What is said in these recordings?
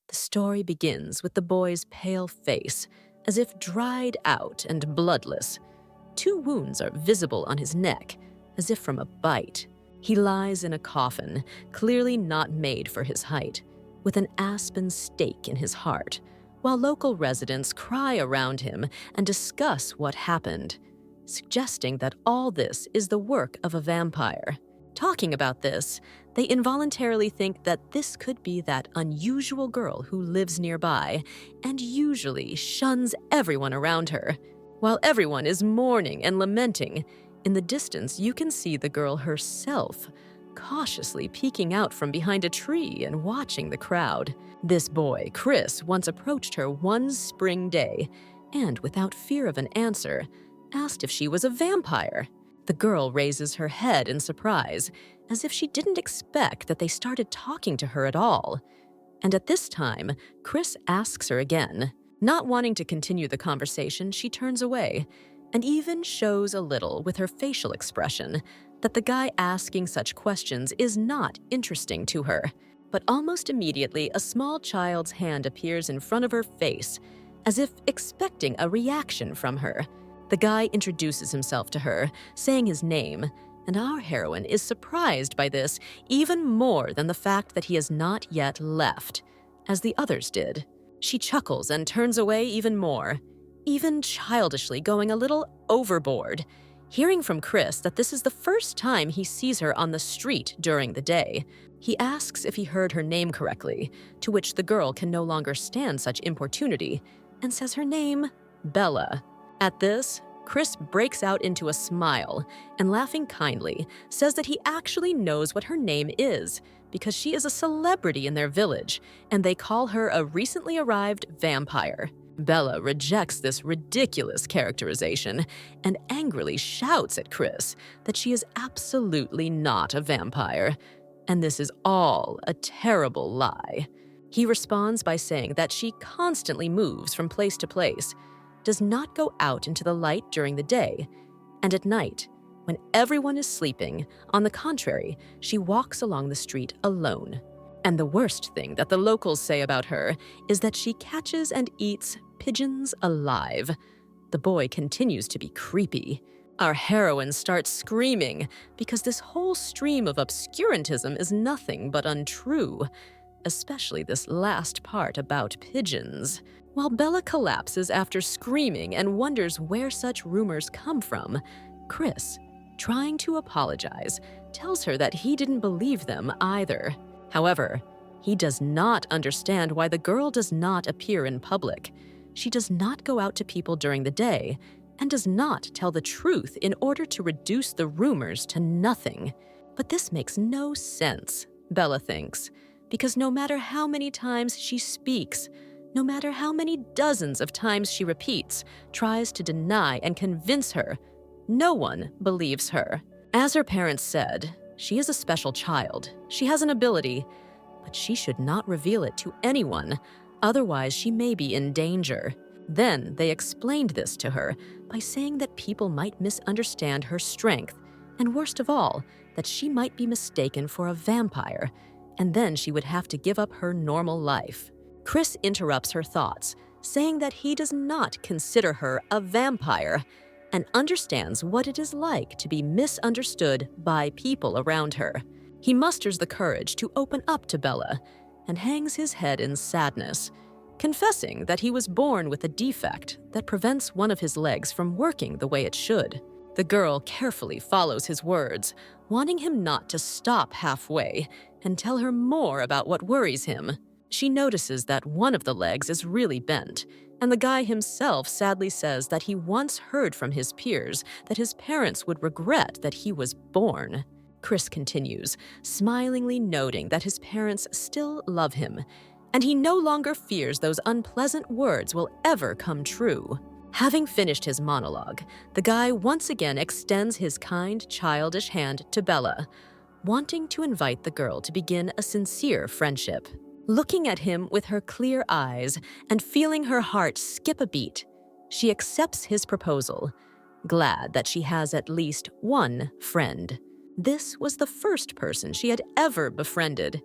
The story begins with the boy's pale face, as if dried out and bloodless. Two wounds are visible on his neck, as if from a bite. He lies in a coffin, clearly not made for his height, with an aspen stake in his heart, while local residents cry around him and discuss what happened, suggesting that all this is the work of a vampire. Talking about this, they involuntarily think that this could be that unusual girl who lives nearby and usually shuns everyone around her. While everyone is mourning and lamenting, in the distance you can see the girl herself, cautiously peeking out from behind a tree and watching the crowd. This boy, Chris, once approached her one spring day and, without fear of an answer, asked if she was a vampire. The girl raises her head in surprise, as if she didn't expect that they started talking to her at all. And at this time, Chris asks her again. Not wanting to continue the conversation, she turns away, and even shows a little with her facial expression that the guy asking such questions is not interesting to her. But almost immediately, a small child's hand appears in front of her face, as if expecting a reaction from her. The guy introduces himself to her, saying his name, and our heroine is surprised by this even more than the fact that he has not yet left, as the others did. She chuckles and turns away even more, even childishly going a little overboard, hearing from Chris that this is the first time he sees her on the street during the day. He asks if he heard her name correctly, to which the girl can no longer stand such importunity, and says her name, Bella. At this, Chris breaks out into a smile and, laughing kindly, says that he actually knows what her name is because she is a celebrity in their village and they call her a recently arrived vampire. Bella rejects this ridiculous characterization and angrily shouts at Chris that she is absolutely not a vampire, and this is all a terrible lie. He responds by saying that she constantly moves from place to place, does not go out into the light during the day, and at night, when everyone is sleeping, on the contrary, she walks along the street alone. And the worst thing that the locals say about her is that she catches and eats pigeons alive. The boy continues to be creepy. Our heroine starts screaming because this whole stream of obscurantism is nothing but untrue, especially this last part about pigeons. While Bella collapses after screaming and wonders where such rumors come from, Chris, trying to apologize, tells her that he didn't believe them either. However, he does not understand why the girl does not appear in public. She does not go out to people during the day and does not tell the truth in order to reduce the rumors to nothing. But this makes no sense, Bella thinks, because no matter how many times she speaks, no matter how many dozens of times she repeats, tries to deny and convince her, no one believes her. As her parents said, she is a special child. She has an ability, but she should not reveal it to anyone, otherwise she may be in danger. Then they explained this to her by saying that people might misunderstand her strength, and worst of all, that she might be mistaken for a vampire, and then she would have to give up her normal life. Chris interrupts her thoughts, saying that he does not consider her a vampire and understands what it is like to be misunderstood by people around her. He musters the courage to open up to Bella and hangs his head in sadness, confessing that he was born with a defect that prevents one of his legs from working the way it should. The girl carefully follows his words, wanting him not to stop halfway and tell her more about what worries him. She notices that one of the legs is really bent, and the guy himself sadly says that he once heard from his peers that his parents would regret that he was born. Chris continues, smilingly noting that his parents still love him, and he no longer fears those unpleasant words will ever come true. Having finished his monologue, the guy once again extends his kind, childish hand to Bella, wanting to invite the girl to begin a sincere friendship. Looking at him with her clear eyes and feeling her heart skip a beat, she accepts his proposal, glad that she has at least one friend. This was the first person she had ever befriended,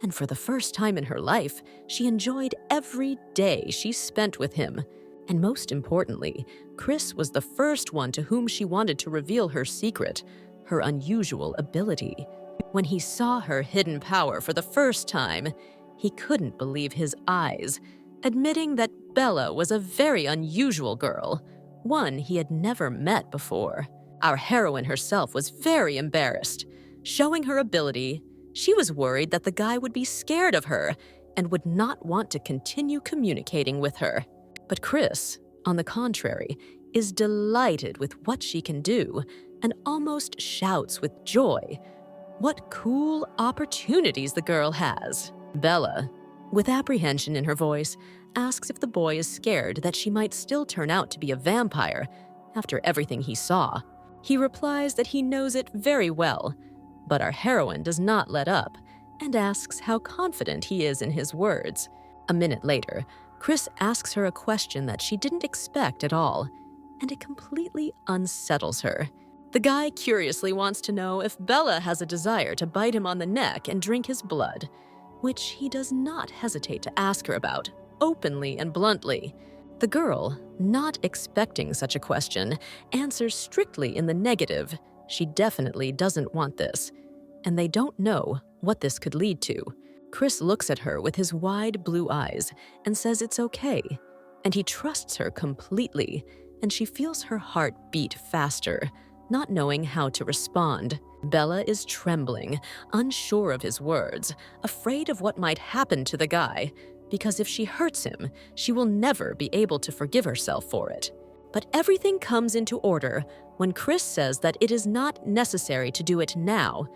And for the first time in her life, she enjoyed every day she spent with him. And most importantly, Chris was the first one to whom she wanted to reveal her secret, her unusual ability. When he saw her hidden power for the first time, he couldn't believe his eyes, admitting that Bella was a very unusual girl, one he had never met before. Our heroine herself was very embarrassed. Showing her ability, she was worried that the guy would be scared of her and would not want to continue communicating with her. But Chris, on the contrary, is delighted with what she can do and almost shouts with joy. What cool opportunities the girl has. Bella, with apprehension in her voice, asks if the boy is scared that she might still turn out to be a vampire after everything he saw. He replies that he knows it very well, but our heroine does not let up and asks how confident he is in his words. A minute later, Chris asks her a question that she didn't expect at all, and it completely unsettles her. The guy curiously wants to know if Bella has a desire to bite him on the neck and drink his blood, which he does not hesitate to ask her about, openly and bluntly. The girl, not expecting such a question, answers strictly in the negative. She definitely doesn't want this, and they don't know what this could lead to. Chris looks at her with his wide blue eyes and says it's okay, and he trusts her completely, and she feels her heart beat faster, not knowing how to respond. Bella is trembling, unsure of his words, afraid of what might happen to the guy, because if she hurts him, she will never be able to forgive herself for it. But everything comes into order when Chris says that it is not necessary to do it now.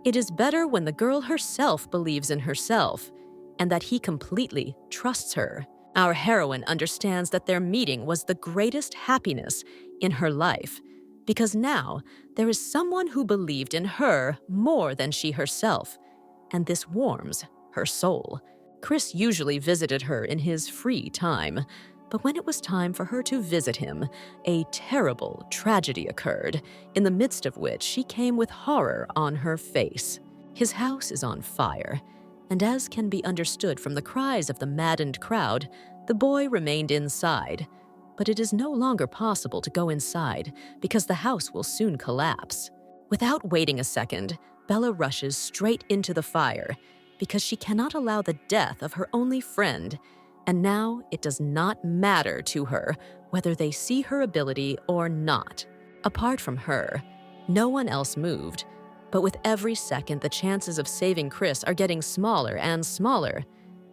It is better when the girl herself believes in herself, and that he completely trusts her. Our heroine understands that their meeting was the greatest happiness in her life, because now there is someone who believed in her more than she herself, and this warms her soul. Chris usually visited her in his free time, but when it was time for her to visit him, a terrible tragedy occurred, in the midst of which she came with horror on her face. His house is on fire, and as can be understood from the cries of the maddened crowd, the boy remained inside. But it is no longer possible to go inside because the house will soon collapse. Without waiting a second, Bella rushes straight into the fire because she cannot allow the death of her only friend, and now it does not matter to her whether they see her ability or not. Apart from her, no one else moved, but with every second the chances of saving Chris are getting smaller and smaller.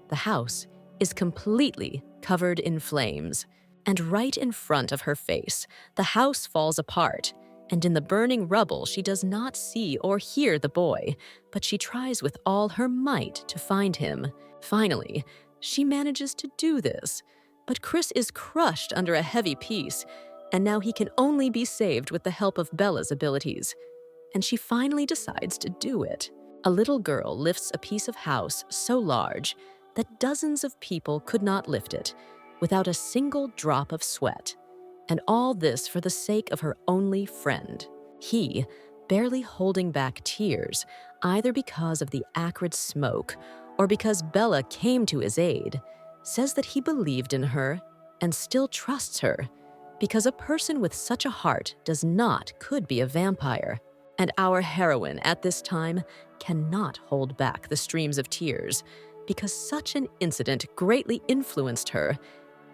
The house is completely covered in flames, and right in front of her face, the house falls apart, and in the burning rubble she does not see or hear the boy, but she tries with all her might to find him. Finally, she manages to do this, but Chris is crushed under a heavy piece, and now he can only be saved with the help of Bella's abilities. And she finally decides to do it. A little girl lifts a piece of house so large that dozens of people could not lift it without a single drop of sweat. And all this for the sake of her only friend. He, barely holding back tears, either because of the acrid smoke or because Bella came to his aid, says that he believed in her and still trusts her, because a person with such a heart could be a vampire. And our heroine at this time cannot hold back the streams of tears, because such an incident greatly influenced her.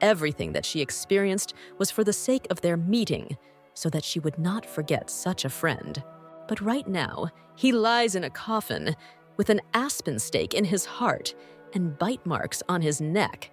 Everything that she experienced was for the sake of their meeting, so that she would not forget such a friend. But right now, he lies in a coffin with an aspen stake in his heart and bite marks on his neck,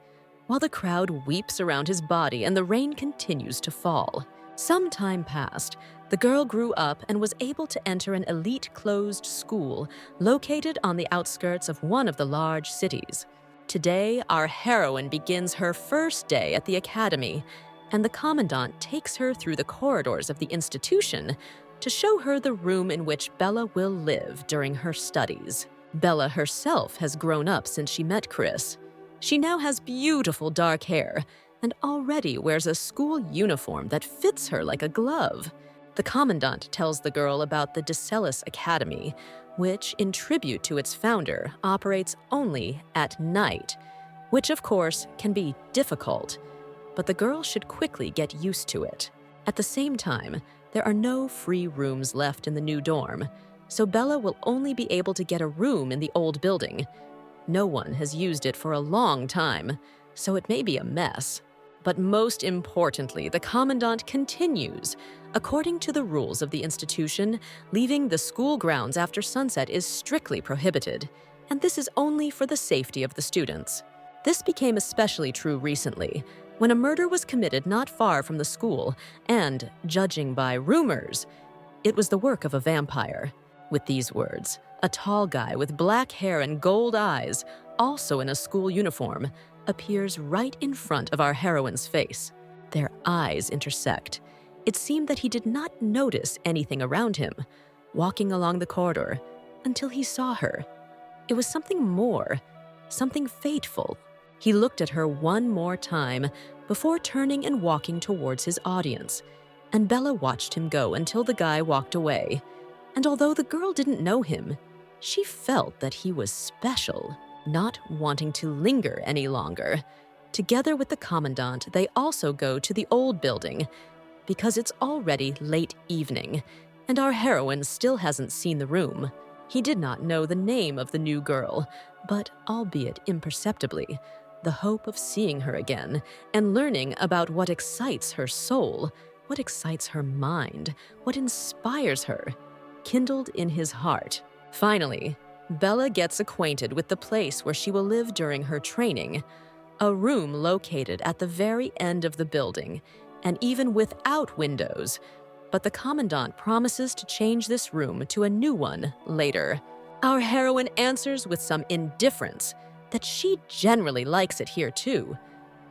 while the crowd weeps around his body and the rain continues to fall. Some time passed. The girl grew up and was able to enter an elite closed school located on the outskirts of one of the large cities. Today, our heroine begins her first day at the academy, and the commandant takes her through the corridors of the institution to show her the room in which Bella will live during her studies. Bella herself has grown up since she met Chris. She now has beautiful dark hair and already wears a school uniform that fits her like a glove. The commandant tells the girl about the Decellus Academy, which, in tribute to its founder, operates only at night, which of course can be difficult, but the girl should quickly get used to it. At the same time, there are no free rooms left in the new dorm, so Bella will only be able to get a room in the old building. No one has used it for a long time, so it may be a mess. But most importantly, the commandant continues. According to the rules of the institution, leaving the school grounds after sunset is strictly prohibited, and this is only for the safety of the students. This became especially true recently, when a murder was committed not far from the school, and, judging by rumors, it was the work of a vampire. With these words, a tall guy with black hair and gold eyes, also in a school uniform, appears right in front of our heroine's face. Their eyes intersect. It seemed that he did not notice anything around him, walking along the corridor, until he saw her. It was something more, something fateful. He looked at her one more time before turning and walking towards his audience, and Bella watched him go until the guy walked away. And although the girl didn't know him, she felt that he was special. Not wanting to linger any longer, together with the commandant, they also go to the old building because it's already late evening, and our heroine still hasn't seen the room. He did not know the name of the new girl, but albeit imperceptibly, the hope of seeing her again and learning about what excites her soul, what excites her mind, what inspires her, kindled in his heart. Finally, Bella gets acquainted with the place where she will live during her training, a room located at the very end of the building, and even without windows. But the commandant promises to change this room to a new one later. Our heroine answers with some indifference that she generally likes it here too,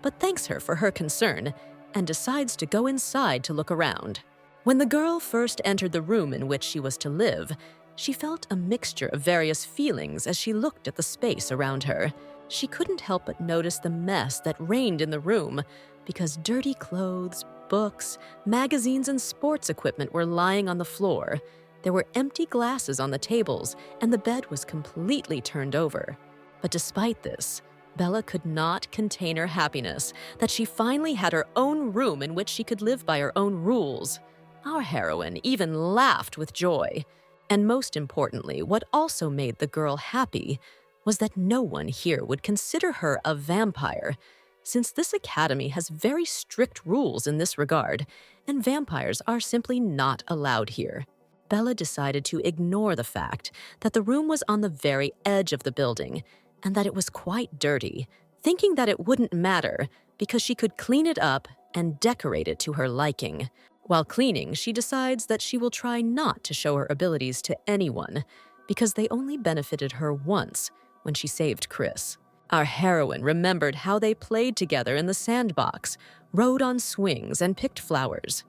but thanks her for her concern and decides to go inside to look around. When the girl first entered the room in which she was to live, she felt a mixture of various feelings as she looked at the space around her. She couldn't help but notice the mess that reigned in the room because dirty clothes, books, magazines, and sports equipment were lying on the floor. There were empty glasses on the tables, and the bed was completely turned over. But despite this, Bella could not contain her happiness that she finally had her own room in which she could live by her own rules. Our heroine even laughed with joy. And most importantly, what also made the girl happy was that no one here would consider her a vampire, since this academy has very strict rules in this regard, and vampires are simply not allowed here. Bella decided to ignore the fact that the room was on the very edge of the building and that it was quite dirty, thinking that it wouldn't matter because she could clean it up and decorate it to her liking. While cleaning, she decides that she will try not to show her abilities to anyone because they only benefited her once when she saved Chris. Our heroine remembered how they played together in the sandbox, rode on swings, and picked flowers.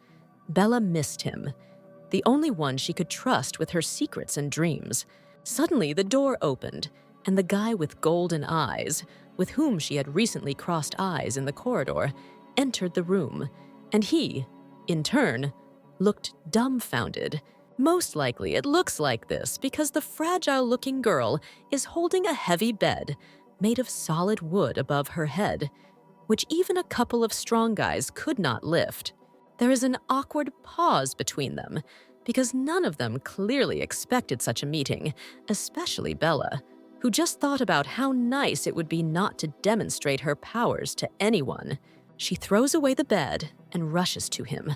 Bella missed him, the only one she could trust with her secrets and dreams. Suddenly, the door opened, and the guy with golden eyes, with whom she had recently crossed eyes in the corridor, entered the room, and he, in turn, looked dumbfounded. Most likely it looks like this because the fragile-looking girl is holding a heavy bed made of solid wood above her head, which even a couple of strong guys could not lift. There is an awkward pause between them because none of them clearly expected such a meeting, especially Bella, who just thought about how nice it would be not to demonstrate her powers to anyone. She throws away the bed and rushes to him,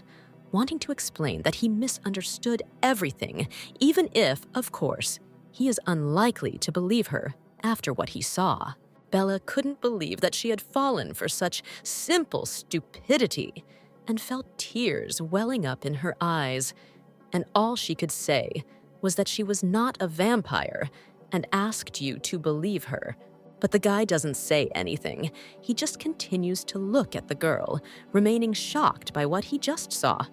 wanting to explain that he misunderstood everything, even if, of course, he is unlikely to believe her after what he saw. Bella couldn't believe that she had fallen for such simple stupidity and felt tears welling up in her eyes, and all she could say was that she was not a vampire and asked you to believe her. But the guy doesn't say anything. He just continues to look at the girl, remaining shocked by what he just saw.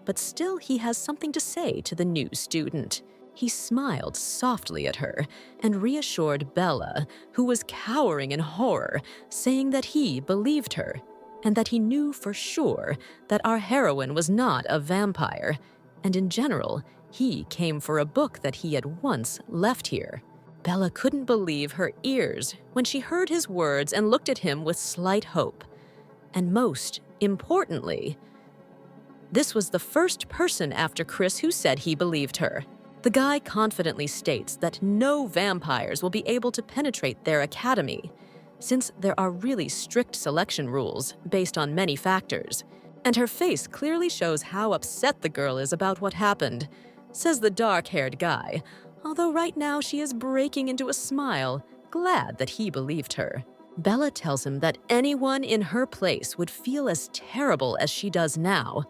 But still, he has something to say to the new student. He smiled softly at her and reassured Bella, who was cowering in horror, saying that he believed her and that he knew for sure that our heroine was not a vampire, and in general, He came for a book that he had once left here. Bella couldn't believe her ears when she heard his words and looked at him with slight hope. And most importantly, this was the first person after Chris who said he believed her. The guy confidently states that no vampires will be able to penetrate their academy, since there are really strict selection rules based on many factors. And her face clearly shows how upset the girl is about what happened, says the dark-haired guy, although right now she is breaking into a smile, glad that he believed her. Bella tells him that anyone in her place would feel as terrible as she does now.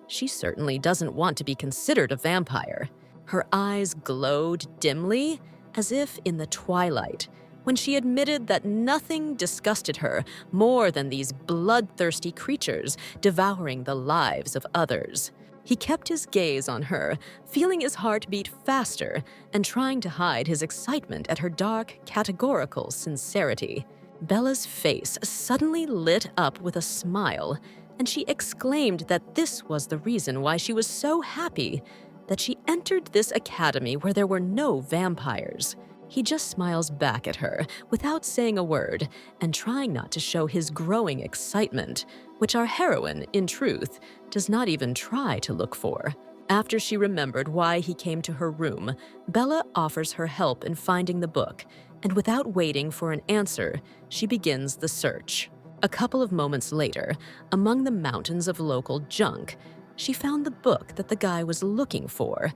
She certainly doesn't want to be considered a vampire. Her eyes glowed dimly, as if in the twilight, when she admitted that nothing disgusted her more than these bloodthirsty creatures devouring the lives of others. He kept his gaze on her, feeling his heart beat faster and trying to hide his excitement at her dark, categorical sincerity. Bella's face suddenly lit up with a smile, and she exclaimed that this was the reason why she was so happy that she entered this academy where there were no vampires. He just smiles back at her without saying a word and trying not to show his growing excitement, which our heroine, in truth, does not even try to look for. After she remembered why he came to her room, Bella offers her help in finding the book, and without waiting for an answer, she begins the search. A couple of moments later, among the mountains of local junk, she found the book that the guy was looking for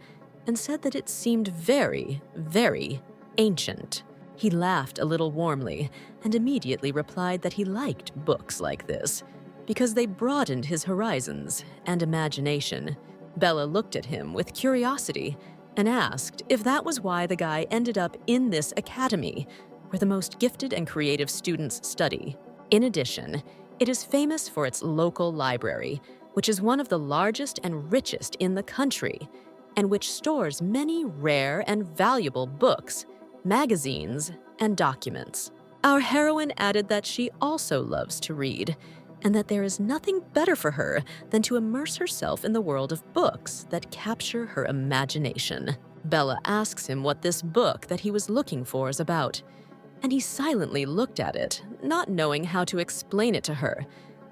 and said that it seemed very, very ancient. He laughed a little warmly and immediately replied that he liked books like this because they broadened his horizons and imagination. Bella looked at him with curiosity and asked if that was why the guy ended up in this academy, where the most gifted and creative students study. In addition, it is famous for its local library, which is one of the largest and richest in the country, and which stores many rare and valuable books, magazines, and documents. Our heroine added that she also loves to read, and that there is nothing better for her than to immerse herself in the world of books that capture her imagination. Bella asks him what this book that he was looking for is about, and he silently looked at it, not knowing how to explain it to her,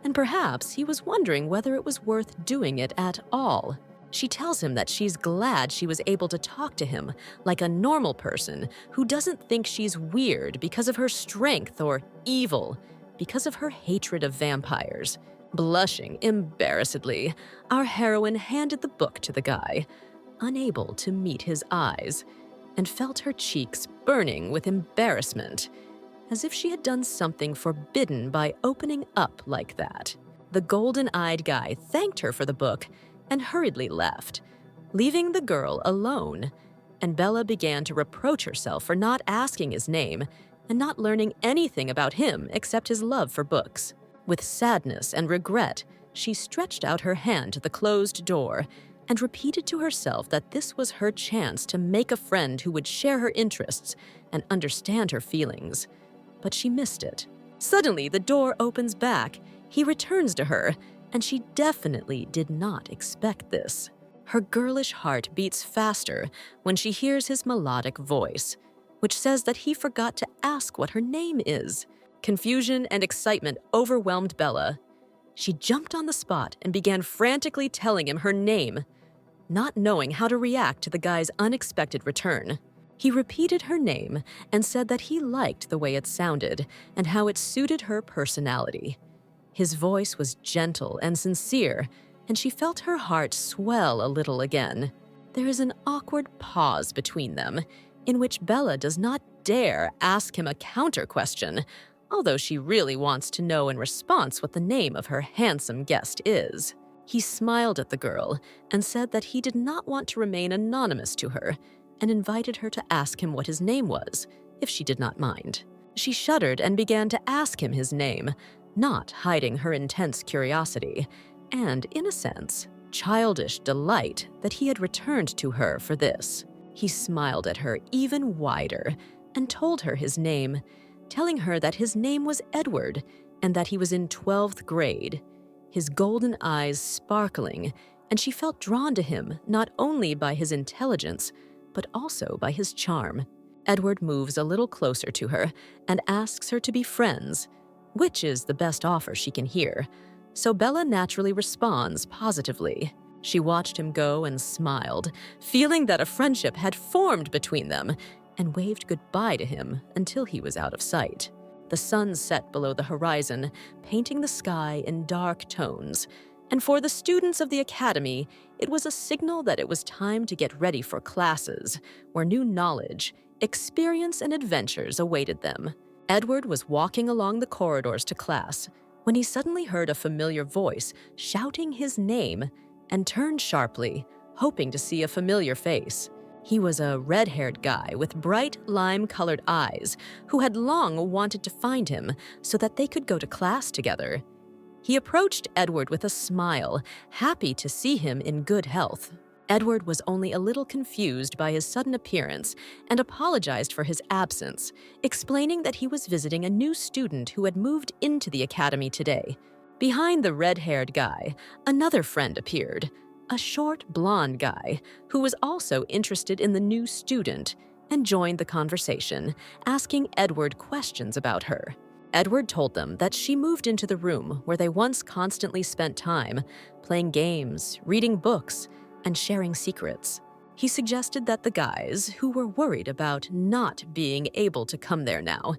and perhaps he was wondering whether it was worth doing it at all. She tells him that she's glad she was able to talk to him like a normal person who doesn't think she's weird because of her strength or evil because of her hatred of vampires. Blushing embarrassedly, our heroine handed the book to the guy, unable to meet his eyes, and felt her cheeks burning with embarrassment, as if she had done something forbidden by opening up like that. The golden-eyed guy thanked her for the book and hurriedly left, leaving the girl alone, and Bella began to reproach herself for not asking his name and not learning anything about him except his love for books. With sadness and regret, she stretched out her hand to the closed door and repeated to herself that this was her chance to make a friend who would share her interests and understand her feelings. But she missed it. Suddenly, the door opens back. He returns to her, and she definitely did not expect this. Her girlish heart beats faster when she hears his melodic voice, which says that he forgot to ask what her name is. Confusion and excitement overwhelmed Bella. She jumped on the spot and began frantically telling him her name, not knowing how to react to the guy's unexpected return. He repeated her name and said that he liked the way it sounded and how it suited her personality. His voice was gentle and sincere, and she felt her heart swell a little again. There is an awkward pause between them, in which Bella does not dare ask him a counter-question, although she really wants to know in response what the name of her handsome guest is. He smiled at the girl and said that he did not want to remain anonymous to her and invited her to ask him what his name was, if she did not mind. She shuddered and began to ask him his name, not hiding her intense curiosity, and, in a sense, childish delight that he had returned to her for this. He smiled at her even wider and told her his name, telling her that his name was Edward and that he was in 12th grade, his golden eyes sparkling and she felt drawn to him not only by his intelligence, but also by his charm. Edward moves a little closer to her and asks her to be friends, which is the best offer she can hear, so Bella naturally responds positively. She watched him go and smiled, feeling that a friendship had formed between them, and waved goodbye to him until he was out of sight. The sun set below the horizon, painting the sky in dark tones, and for the students of the academy, it was a signal that it was time to get ready for classes, where new knowledge, experience, and adventures awaited them. Edward was walking along the corridors to class when he suddenly heard a familiar voice shouting his name and turned sharply, hoping to see a familiar face. He was a red-haired guy with bright lime-colored eyes who had long wanted to find him so that they could go to class together. He approached Edward with a smile, happy to see him in good health. Edward was only a little confused by his sudden appearance and apologized for his absence, explaining that he was visiting a new student who had moved into the academy today. Behind the red-haired guy, another friend appeared, a short, blonde guy who was also interested in the new student and joined the conversation, asking Edward questions about her. Edward told them that she moved into the room where they once constantly spent time, playing games, reading books, and sharing secrets. He suggested that the guys, who were worried about not being able to come there now,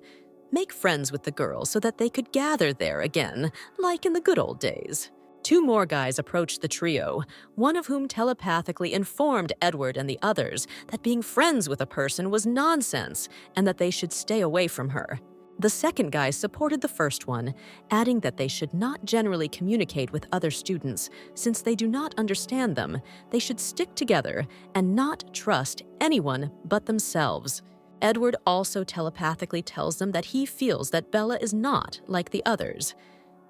make friends with the girl so that they could gather there again, like in the good old days. Two more guys approached the trio, one of whom telepathically informed Edward and the others that being friends with a person was nonsense and that they should stay away from her. The second guy supported the first one, adding that they should not generally communicate with other students since they do not understand them. They should stick together and not trust anyone but themselves. Edward also telepathically tells them that he feels that Bella is not like the others,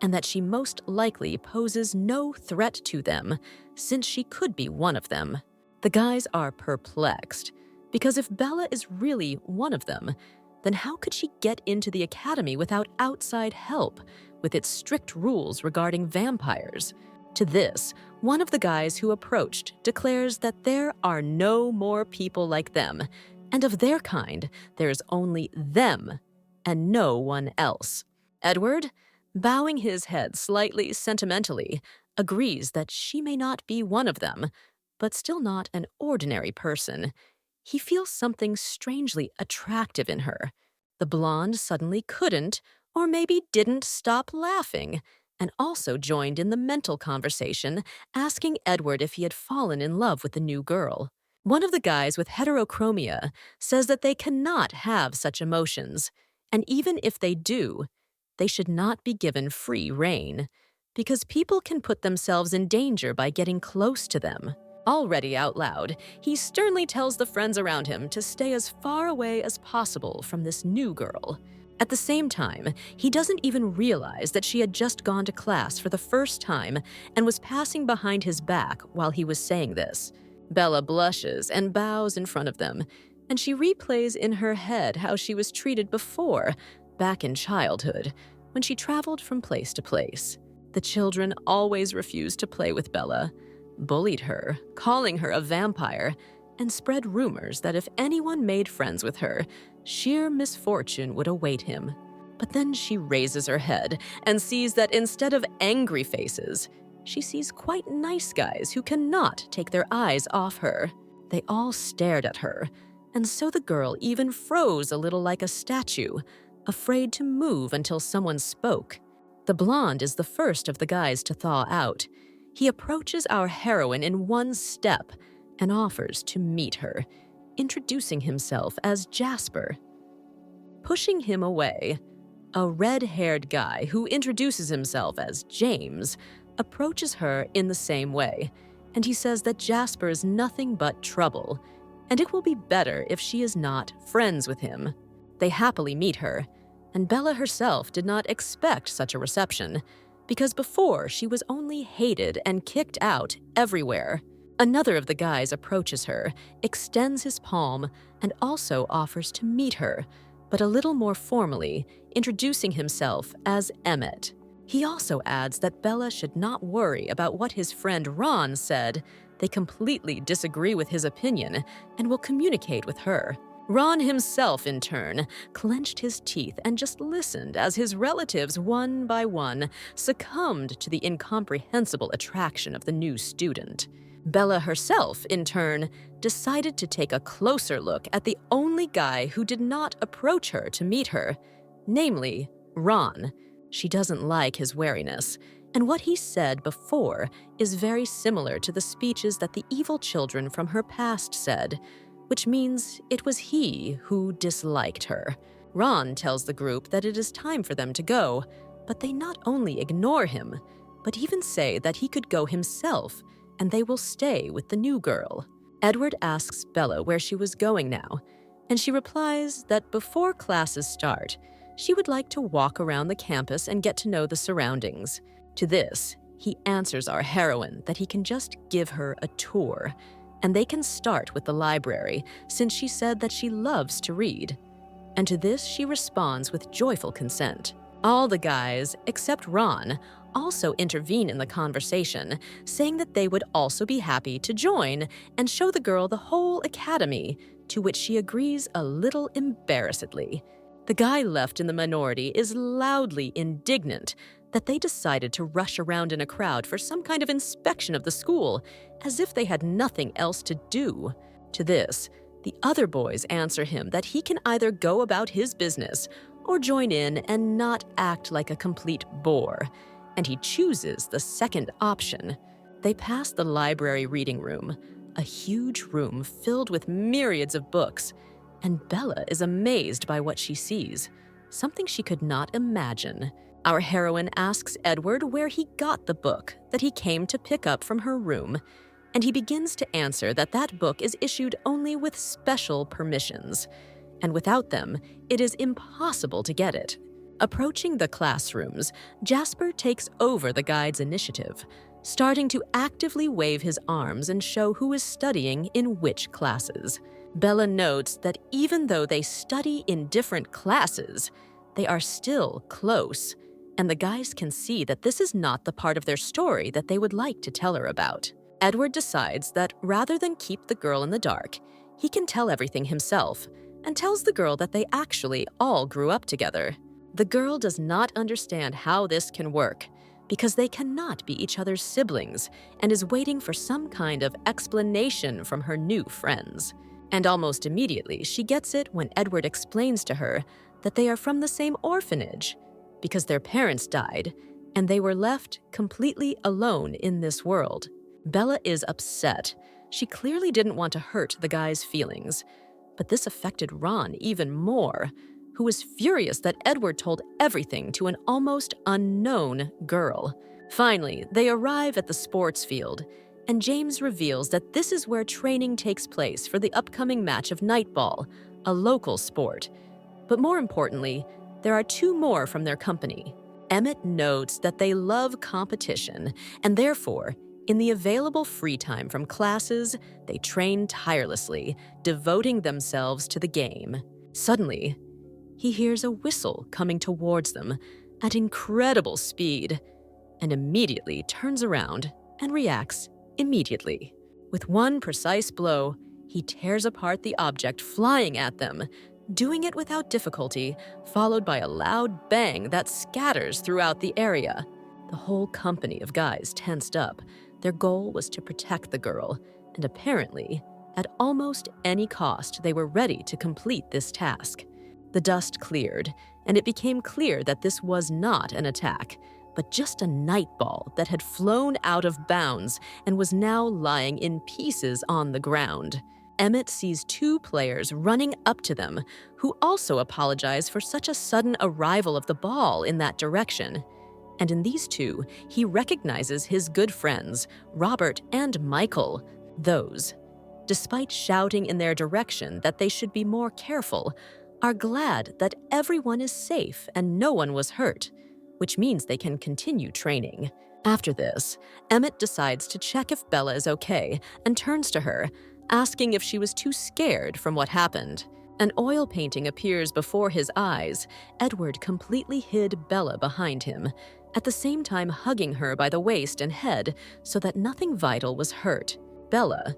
and that she most likely poses no threat to them, since she could be one of them. The guys are perplexed, because if Bella is really one of them, then how could she get into the academy without outside help, with its strict rules regarding vampires? To this, one of the guys who approached declares that there are no more people like them, and of their kind, there's only them and no one else. Edward, bowing his head slightly sentimentally, agrees that she may not be one of them, but still not an ordinary person. He feels something strangely attractive in her. The blonde suddenly couldn't, or maybe didn't, stop laughing, and also joined in the mental conversation, asking Edward if he had fallen in love with the new girl. One of the guys with heterochromia says that they cannot have such emotions, and even if they do, they should not be given free rein, because people can put themselves in danger by getting close to them. Already out loud, he sternly tells the friends around him to stay as far away as possible from this new girl. At the same time, he doesn't even realize that she had just gone to class for the first time and was passing behind his back while he was saying this. Bella blushes and bows in front of them, and she replays in her head how she was treated before, back in childhood, when she traveled from place to place. The children always refused to play with Bella, bullied her, calling her a vampire, and spread rumors that if anyone made friends with her, sheer misfortune would await him. But then she raises her head and sees that instead of angry faces, she sees quite nice guys who cannot take their eyes off her. They all stared at her, and so the girl even froze a little like a statue, afraid to move until someone spoke. The blonde is the first of the guys to thaw out. He approaches our heroine in one step and offers to meet her, introducing himself as Jasper. Pushing him away, a red-haired guy who introduces himself as James approaches her in the same way, and he says that Jasper is nothing but trouble, and it will be better if she is not friends with him. They happily meet her, and Bella herself did not expect such a reception, because before she was only hated and kicked out everywhere. Another of the guys approaches her, extends his palm, and also offers to meet her, but a little more formally, introducing himself as Emmett. He also adds that Bella should not worry about what his friend Ron said. They completely disagree with his opinion and will communicate with her. Ron himself, in turn, clenched his teeth and just listened as his relatives, one by one, succumbed to the incomprehensible attraction of the new student. Bella herself, in turn, decided to take a closer look at the only guy who did not approach her to meet her, namely, Ron. She doesn't like his wariness, and what he said before is very similar to the speeches that the evil children from her past said, which means it was he who disliked her. Ron tells the group that it is time for them to go, but they not only ignore him, but even say that he could go himself and they will stay with the new girl. Edward asks Bella where she was going now, and she replies that before classes start, she would like to walk around the campus and get to know the surroundings. To this, he answers our heroine that he can just give her a tour, and they can start with the library since she said that she loves to read. And to this, she responds with joyful consent. All the guys, except Ron, also intervene in the conversation, saying that they would also be happy to join and show the girl the whole academy, to which she agrees a little embarrassedly. The guy left in the minority is loudly indignant that they decided to rush around in a crowd for some kind of inspection of the school, as if they had nothing else to do. To this, the other boys answer him that he can either go about his business or join in and not act like a complete bore, and he chooses the second option. They pass the library reading room, a huge room filled with myriads of books, and Bella is amazed by what she sees, something she could not imagine. Our heroine asks Edward where he got the book that he came to pick up from her room, and he begins to answer that that book is issued only with special permissions, and without them, it is impossible to get it. Approaching the classrooms, Jasper takes over the guide's initiative, starting to actively wave his arms and show who is studying in which classes. Bella notes that even though they study in different classes, they are still close, and the guys can see that this is not the part of their story that they would like to tell her about. Edward decides that rather than keep the girl in the dark, he can tell everything himself, and tells the girl that they actually all grew up together. The girl does not understand how this can work, because they cannot be each other's siblings, and is waiting for some kind of explanation from her new friends. And almost immediately, she gets it when Edward explains to her that they are from the same orphanage, because their parents died, and they were left completely alone in this world. Bella is upset. She clearly didn't want to hurt the guy's feelings, but this affected Ron even more, who was furious that Edward told everything to an almost unknown girl. Finally, they arrive at the sports field, and James reveals that this is where training takes place for the upcoming match of nightball, a local sport. But more importantly, there are two more from their company. Emmett notes that they love competition, and therefore, in the available free time from classes, they train tirelessly, devoting themselves to the game. Suddenly, he hears a whistle coming towards them at incredible speed, and immediately turns around and reacts immediately. With one precise blow, he tears apart the object flying at them, doing it without difficulty, followed by a loud bang that scatters throughout the area. The whole company of guys tensed up. Their goal was to protect the girl, and apparently, at almost any cost, they were ready to complete this task. The dust cleared, and it became clear that this was not an attack, but just a nightball that had flown out of bounds and was now lying in pieces on the ground. Emmett sees two players running up to them, who also apologize for such a sudden arrival of the ball in that direction. And in these two, he recognizes his good friends, Robert and Michael. Those, despite shouting in their direction that they should be more careful, are glad that everyone is safe and no one was hurt, which means they can continue training. After this, Emmett decides to check if Bella is okay and turns to her, asking if she was too scared from what happened. An oil painting appears before his eyes. Edward completely hid Bella behind him, at the same time hugging her by the waist and head so that nothing vital was hurt. Bella,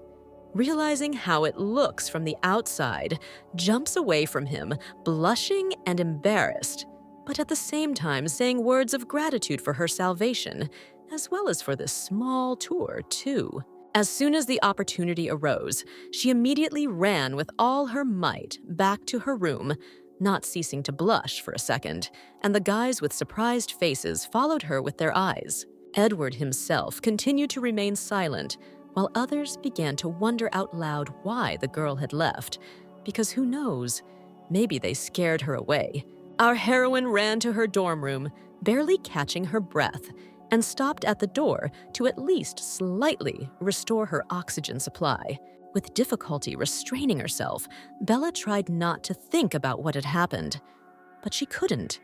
realizing how it looks from the outside, jumps away from him, blushing and embarrassed, but at the same time saying words of gratitude for her salvation, as well as for this small tour, too. As soon as the opportunity arose, she immediately ran with all her might back to her room, not ceasing to blush for a second, and the guys with surprised faces followed her with their eyes. Edward himself continued to remain silent, while others began to wonder out loud why the girl had left, because who knows, maybe they scared her away. Our heroine ran to her dorm room, barely catching her breath, and stopped at the door to at least slightly restore her oxygen supply. With difficulty restraining herself, Bella tried not to think about what had happened. But she couldn't.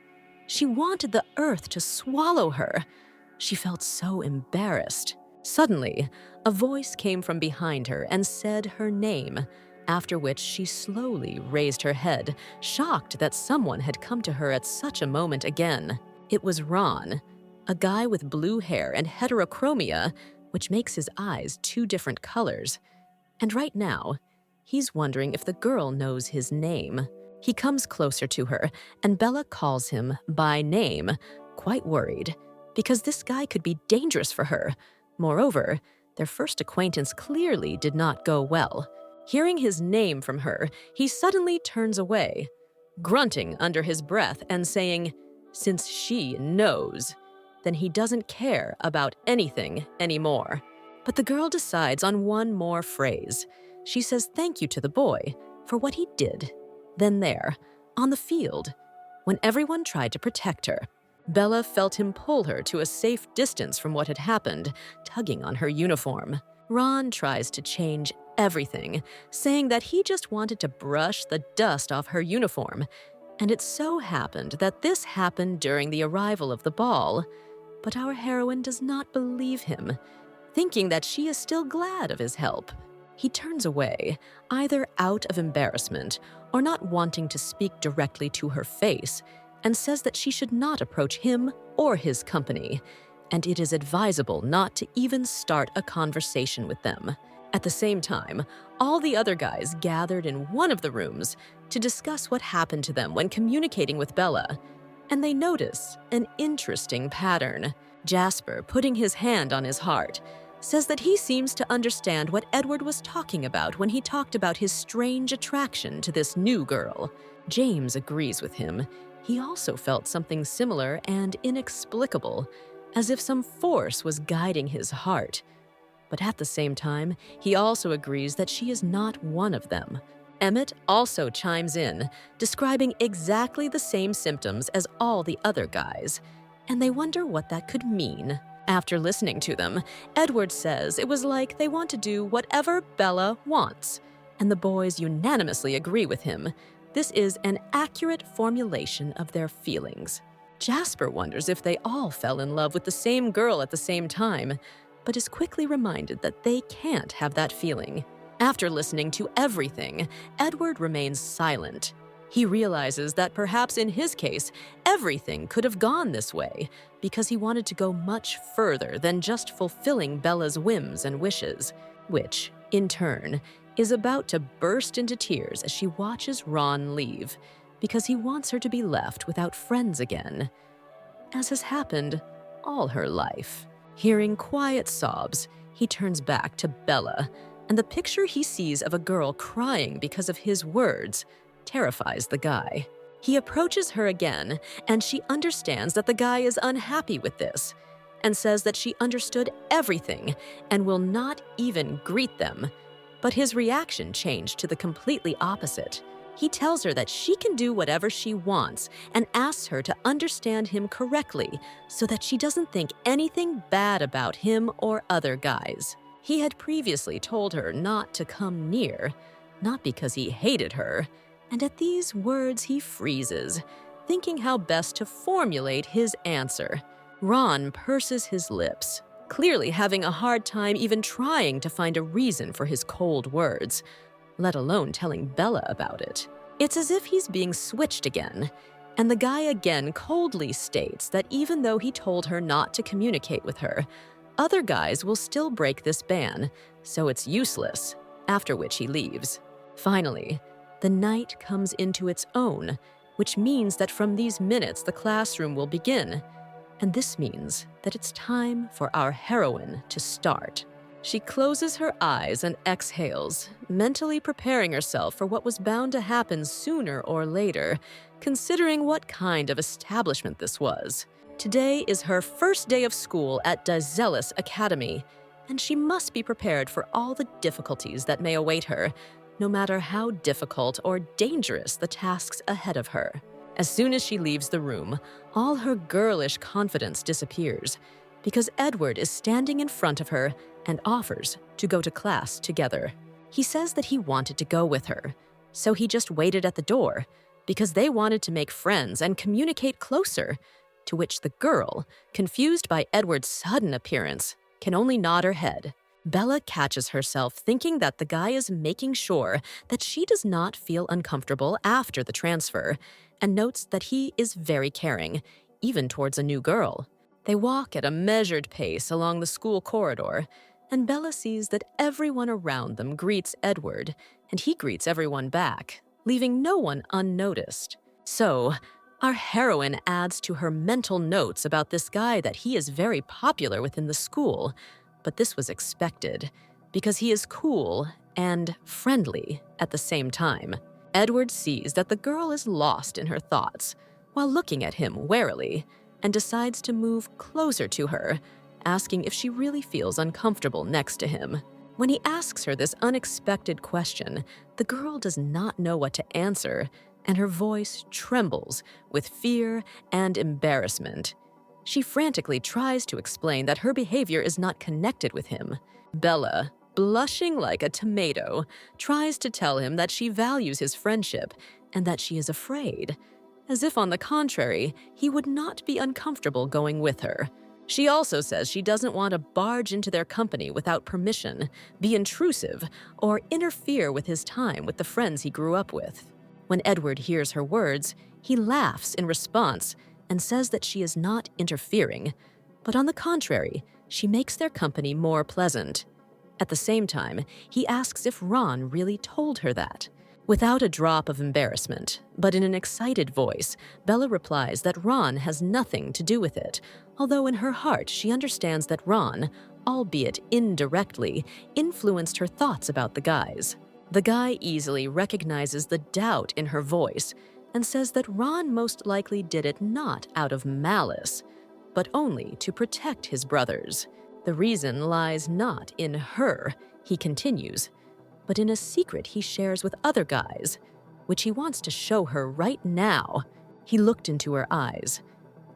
She wanted the earth to swallow her. She felt so embarrassed. Suddenly, a voice came from behind her and said her name, after which she slowly raised her head, shocked that someone had come to her at such a moment again. It was Ron, a guy with blue hair and heterochromia, which makes his eyes two different colors. And right now, he's wondering if the girl knows his name. He comes closer to her, and Bella calls him by name, quite worried, because this guy could be dangerous for her. Moreover, their first acquaintance clearly did not go well. Hearing his name from her, he suddenly turns away, grunting under his breath and saying, "Since she knows, then he doesn't care about anything anymore." But the girl decides on one more phrase. She says thank you to the boy for what he did. Then there, on the field, when everyone tried to protect her, Bella felt him pull her to a safe distance from what had happened, tugging on her uniform. Ron tries to change everything, saying that he just wanted to brush the dust off her uniform. And it so happened that this happened during the arrival of the ball. But our heroine does not believe him, thinking that she is still glad of his help. He turns away, either out of embarrassment or not wanting to speak directly to her face, and says that she should not approach him or his company, and it is advisable not to even start a conversation with them. At the same time, all the other guys gathered in one of the rooms to discuss what happened to them when communicating with Bella, and they notice an interesting pattern. Jasper, putting his hand on his heart, says that he seems to understand what Edward was talking about when he talked about his strange attraction to this new girl. James agrees with him. He also felt something similar and inexplicable, as if some force was guiding his heart. But at the same time, he also agrees that she is not one of them. Emmett also chimes in, describing exactly the same symptoms as all the other guys, and they wonder what that could mean. After listening to them, Edward says it was like they want to do whatever Bella wants, and the boys unanimously agree with him. This is an accurate formulation of their feelings. Jasper wonders if they all fell in love with the same girl at the same time, but is quickly reminded that they can't have that feeling. After listening to everything, Edward remains silent. He realizes that perhaps in his case, everything could have gone this way because he wanted to go much further than just fulfilling Bella's whims and wishes, which, in turn, is about to burst into tears as she watches Ron leave because he wants her to be left without friends again, as has happened all her life. Hearing quiet sobs, he turns back to Bella, and the picture he sees of a girl crying because of his words terrifies the guy. He approaches her again, and she understands that the guy is unhappy with this, and says that she understood everything and will not even greet them. But his reaction changed to the completely opposite. He tells her that she can do whatever she wants and asks her to understand him correctly so that she doesn't think anything bad about him or other guys. He had previously told her not to come near, not because he hated her, and at these words he freezes, thinking how best to formulate his answer. Ron purses his lips, clearly having a hard time even trying to find a reason for his cold words, let alone telling Bella about it. It's as if he's being switched again, and the guy again coldly states that even though he told her not to communicate with her, other guys will still break this ban, so it's useless, after which he leaves. Finally, the night comes into its own, which means that from these minutes the classroom will begin, and this means that it's time for our heroine to start. She closes her eyes and exhales, mentally preparing herself for what was bound to happen sooner or later, considering what kind of establishment this was. Today is her first day of school at Dazelis Academy, and she must be prepared for all the difficulties that may await her, no matter how difficult or dangerous the tasks ahead of her. As soon as she leaves the room, all her girlish confidence disappears, because Edward is standing in front of her and offers to go to class together. He says that he wanted to go with her, so he just waited at the door, because they wanted to make friends and communicate closer, to which the girl, confused by Edward's sudden appearance, can only nod her head. Bella catches herself thinking that the guy is making sure that she does not feel uncomfortable after the transfer, and notes that he is very caring, even towards a new girl. They walk at a measured pace along the school corridor, and Bella sees that everyone around them greets Edward, and he greets everyone back, leaving no one unnoticed. So, our heroine adds to her mental notes about this guy that he is very popular within the school, but this was expected, because he is cool and friendly at the same time. Edward sees that the girl is lost in her thoughts, while looking at him warily, and decides to move closer to her, asking if she really feels uncomfortable next to him. When he asks her this unexpected question, the girl does not know what to answer, and her voice trembles with fear and embarrassment. She frantically tries to explain that her behavior is not connected with him. Bella, blushing like a tomato, tries to tell him that she values his friendship and that she is afraid, as if on the contrary, he would not be uncomfortable going with her. She also says she doesn't want to barge into their company without permission, be intrusive, or interfere with his time with the friends he grew up with. When Edward hears her words, he laughs in response and says that she is not interfering, but on the contrary, she makes their company more pleasant. At the same time, he asks if Ron really told her that. Without a drop of embarrassment, but in an excited voice, Bella replies that Ron has nothing to do with it, although in her heart she understands that Ron, albeit indirectly, influenced her thoughts about the guys. The guy easily recognizes the doubt in her voice and says that Ron most likely did it not out of malice, but only to protect his brothers. The reason lies not in her, he continues, but in a secret he shares with other guys, which he wants to show her right now. He looked into her eyes,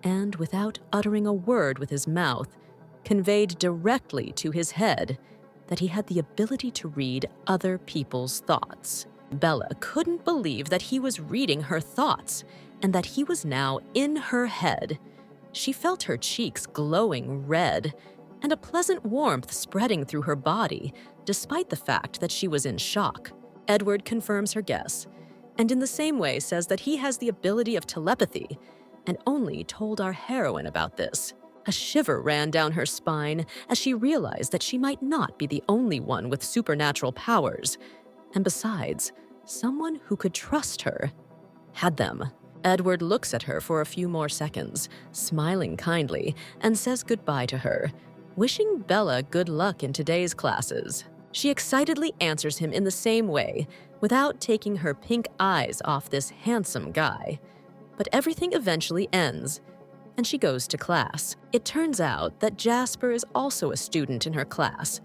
and without uttering a word with his mouth, conveyed directly to his head that he had the ability to read other people's thoughts. Bella couldn't believe that he was reading her thoughts, and that he was now in her head. She felt her cheeks glowing red, and a pleasant warmth spreading through her body, despite the fact that she was in shock. Edward confirms her guess, and in the same way says that he has the ability of telepathy, and only told our heroine about this. A shiver ran down her spine as she realized that she might not be the only one with supernatural powers, and besides, someone who could trust her had them. Edward looks at her for a few more seconds, smiling kindly, and says goodbye to her, wishing Bella good luck in today's classes. She excitedly answers him in the same way, without taking her pink eyes off this handsome guy. But everything eventually ends, and she goes to class. It turns out that Jasper is also a student in her class,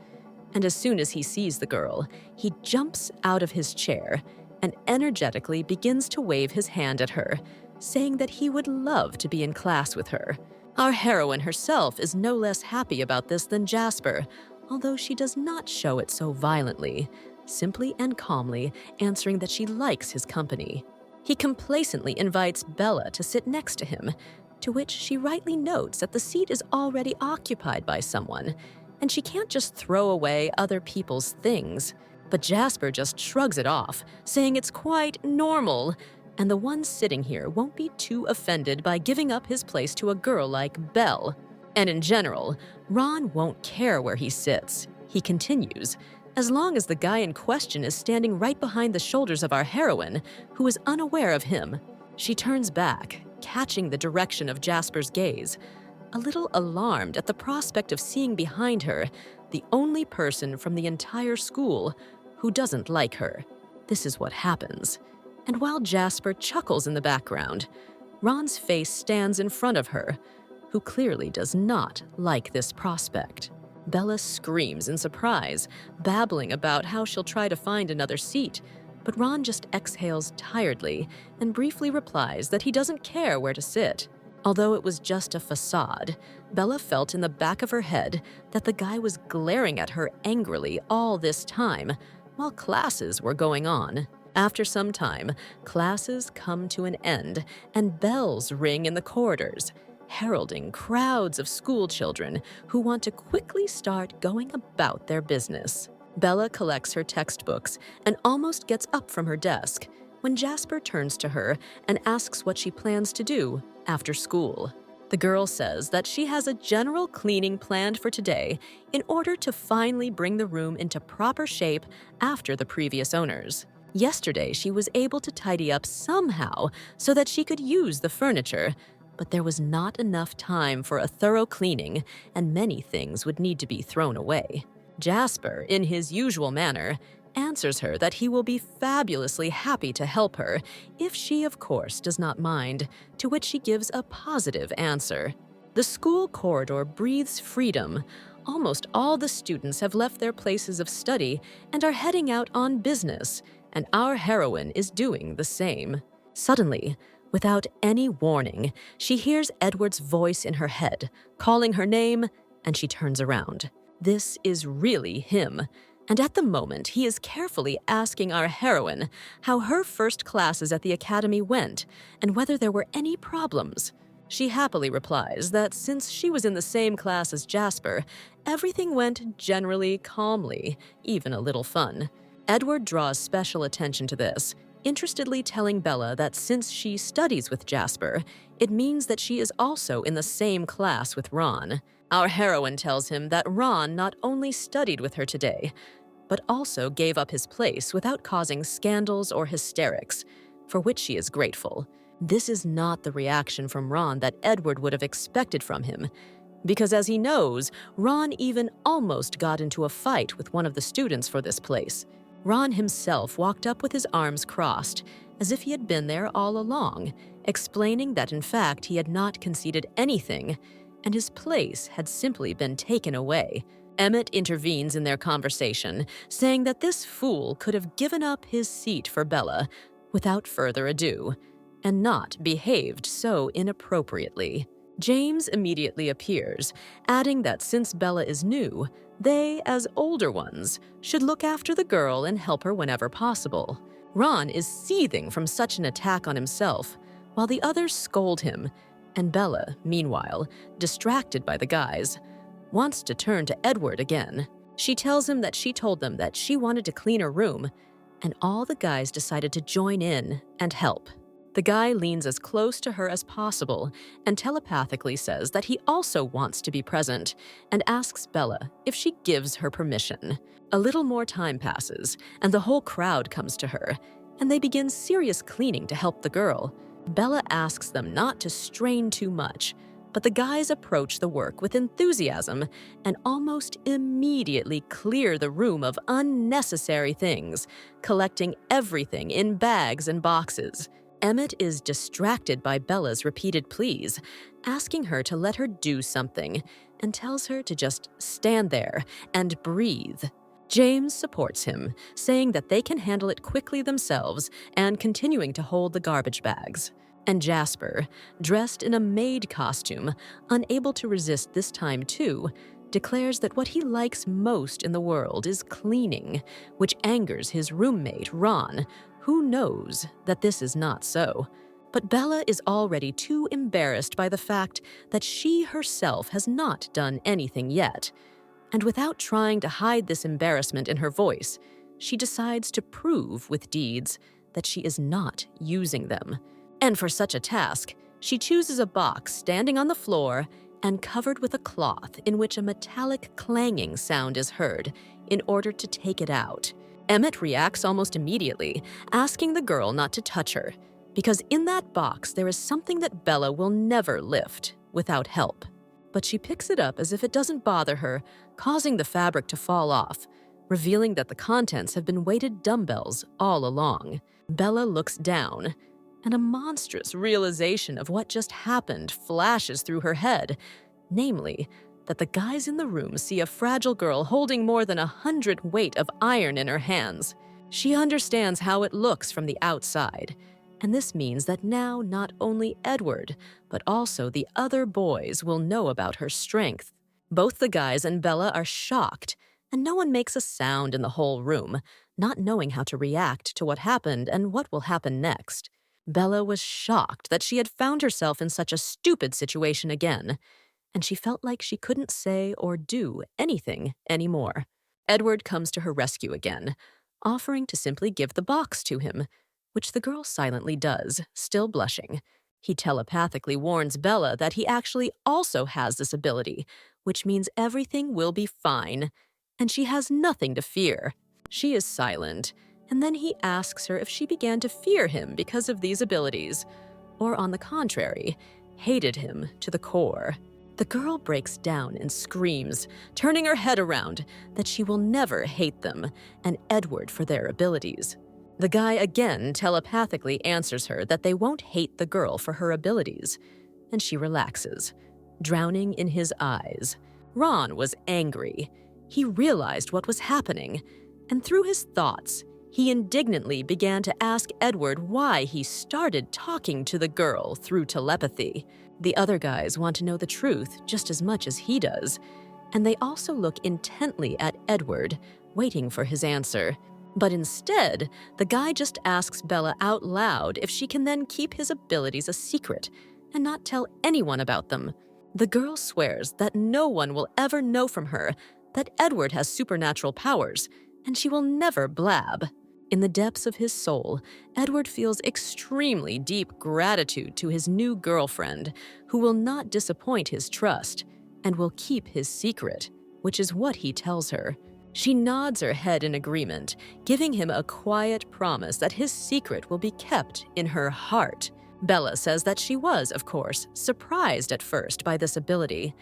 and as soon as he sees the girl, he jumps out of his chair and energetically begins to wave his hand at her, saying that he would love to be in class with her. Our heroine herself is no less happy about this than Jasper, although she does not show it so violently, simply and calmly answering that she likes his company. He complacently invites Bella to sit next to him, to which she rightly notes that the seat is already occupied by someone, and she can't just throw away other people's things. But Jasper just shrugs it off, saying it's quite normal, and the one sitting here won't be too offended by giving up his place to a girl like Belle. And in general, Ron won't care where he sits. He continues, as long as the guy in question is standing right behind the shoulders of our heroine, who is unaware of him. She turns back, catching the direction of Jasper's gaze, a little alarmed at the prospect of seeing behind her the only person from the entire school who doesn't like her. This is what happens. And while Jasper chuckles in the background, Ron's face stands in front of her, who clearly does not like this prospect. Bella screams in surprise, babbling about how she'll try to find another seat, but Ron just exhales tiredly and briefly replies that he doesn't care where to sit. Although it was just a facade, Bella felt in the back of her head that the guy was glaring at her angrily all this time, while classes were going on. After some time, classes come to an end and bells ring in the corridors, heralding crowds of school children who want to quickly start going about their business. Bella collects her textbooks and almost gets up from her desk when Jasper turns to her and asks what she plans to do after school. The girl says that she has a general cleaning planned for today in order to finally bring the room into proper shape after the previous owners. Yesterday, she was able to tidy up somehow so that she could use the furniture, but there was not enough time for a thorough cleaning, and many things would need to be thrown away. Jasper, in his usual manner, answers her that he will be fabulously happy to help her if she, of course, does not mind, to which she gives a positive answer. The school corridor breathes freedom. Almost all the students have left their places of study and are heading out on business, and our heroine is doing the same. Suddenly, without any warning, she hears Edward's voice in her head, calling her name, and she turns around. This is really him, and at the moment he is carefully asking our heroine how her first classes at the academy went and whether there were any problems. She happily replies that since she was in the same class as Jasper, everything went generally calmly, even a little fun. Edward draws special attention to this, interestedly telling Bella that since she studies with Jasper, it means that she is also in the same class with Ron. Our heroine tells him that Ron not only studied with her today, but also gave up his place without causing scandals or hysterics, for which she is grateful. This is not the reaction from Ron that Edward would have expected from him, because as he knows, Ron even almost got into a fight with one of the students for this place. Ron himself walked up with his arms crossed, as if he had been there all along, explaining that in fact he had not conceded anything, and his place had simply been taken away. Emmett intervenes in their conversation, saying that this fool could have given up his seat for Bella without further ado, and not behaved so inappropriately. James immediately appears, adding that since Bella is new, they, as older ones, should look after the girl and help her whenever possible. Ron is seething from such an attack on himself, while the others scold him, and Bella, meanwhile, distracted by the guys, wants to turn to Edward again. She tells him that she told them that she wanted to clean her room, and all the guys decided to join in and help. The guy leans as close to her as possible and telepathically says that he also wants to be present and asks Bella if she gives her permission. A little more time passes, and the whole crowd comes to her, and they begin serious cleaning to help the girl. Bella asks them not to strain too much, but the guys approach the work with enthusiasm and almost immediately clear the room of unnecessary things, collecting everything in bags and boxes. Emmett is distracted by Bella's repeated pleas, asking her to let her do something, and tells her to just stand there and breathe. James supports him, saying that they can handle it quickly themselves and continuing to hold the garbage bags. And Jasper, dressed in a maid costume, unable to resist this time too, declares that what he likes most in the world is cleaning, which angers his roommate, Ron, who knows that this is not so. But Bella is already too embarrassed by the fact that she herself has not done anything yet. And without trying to hide this embarrassment in her voice, she decides to prove with deeds that she is not using them. And for such a task, she chooses a box standing on the floor and covered with a cloth in which a metallic clanging sound is heard in order to take it out. Emmett reacts almost immediately, asking the girl not to touch her, because in that box there is something that Bella will never lift without help. But she picks it up as if it doesn't bother her, causing the fabric to fall off, revealing that the contents have been weighted dumbbells all along. Bella looks down, and a monstrous realization of what just happened flashes through her head, namely, that the guys in the room see a fragile girl holding more than 100 weight of iron in her hands. She understands how it looks from the outside, and this means that now not only Edward, but also the other boys will know about her strength. Both the guys and Bella are shocked, and no one makes a sound in the whole room, not knowing how to react to what happened and what will happen next. Bella was shocked that she had found herself in such a stupid situation again, and she felt like she couldn't say or do anything anymore. Edward comes to her rescue again, offering to simply give the box to him, which the girl silently does, still blushing. He telepathically warns Bella that he actually also has this ability, which means everything will be fine, and she has nothing to fear. She is silent, and then he asks her if she began to fear him because of these abilities, or on the contrary, hated him to the core. The girl breaks down and screams, turning her head around, that she will never hate them and Edward for their abilities. The guy again telepathically answers her that they won't hate the girl for her abilities, and she relaxes, drowning in his eyes. Ron was angry. He realized what was happening, and through his thoughts, he indignantly began to ask Edward why he started talking to the girl through telepathy. The other guys want to know the truth just as much as he does, and they also look intently at Edward, waiting for his answer. But instead, the guy just asks Bella out loud if she can then keep his abilities a secret and not tell anyone about them. The girl swears that no one will ever know from her that Edward has supernatural powers, and she will never blab. In the depths of his soul, Edward feels extremely deep gratitude to his new girlfriend, who will not disappoint his trust and will keep his secret, which is what he tells her. She nods her head in agreement, giving him a quiet promise that his secret will be kept in her heart. Bella says that she was, of course, surprised at first by this ability,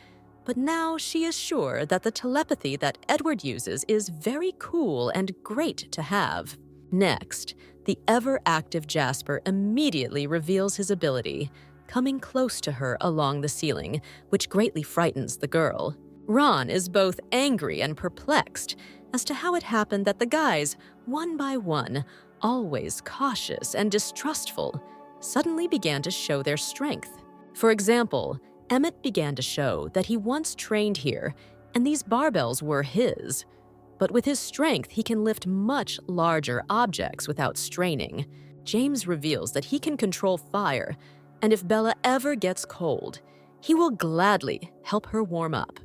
but now she is sure that the telepathy that Edward uses is very cool and great to have. Next, the ever-active Jasper immediately reveals his ability, coming close to her along the ceiling, which greatly frightens the girl. Ron is both angry and perplexed as to how it happened that the guys, one by one, always cautious and distrustful, suddenly began to show their strength. For example, Emmett began to show that he once trained here, and these barbells were his. But with his strength, he can lift much larger objects without straining. James reveals that he can control fire, and if Bella ever gets cold, he will gladly help her warm up.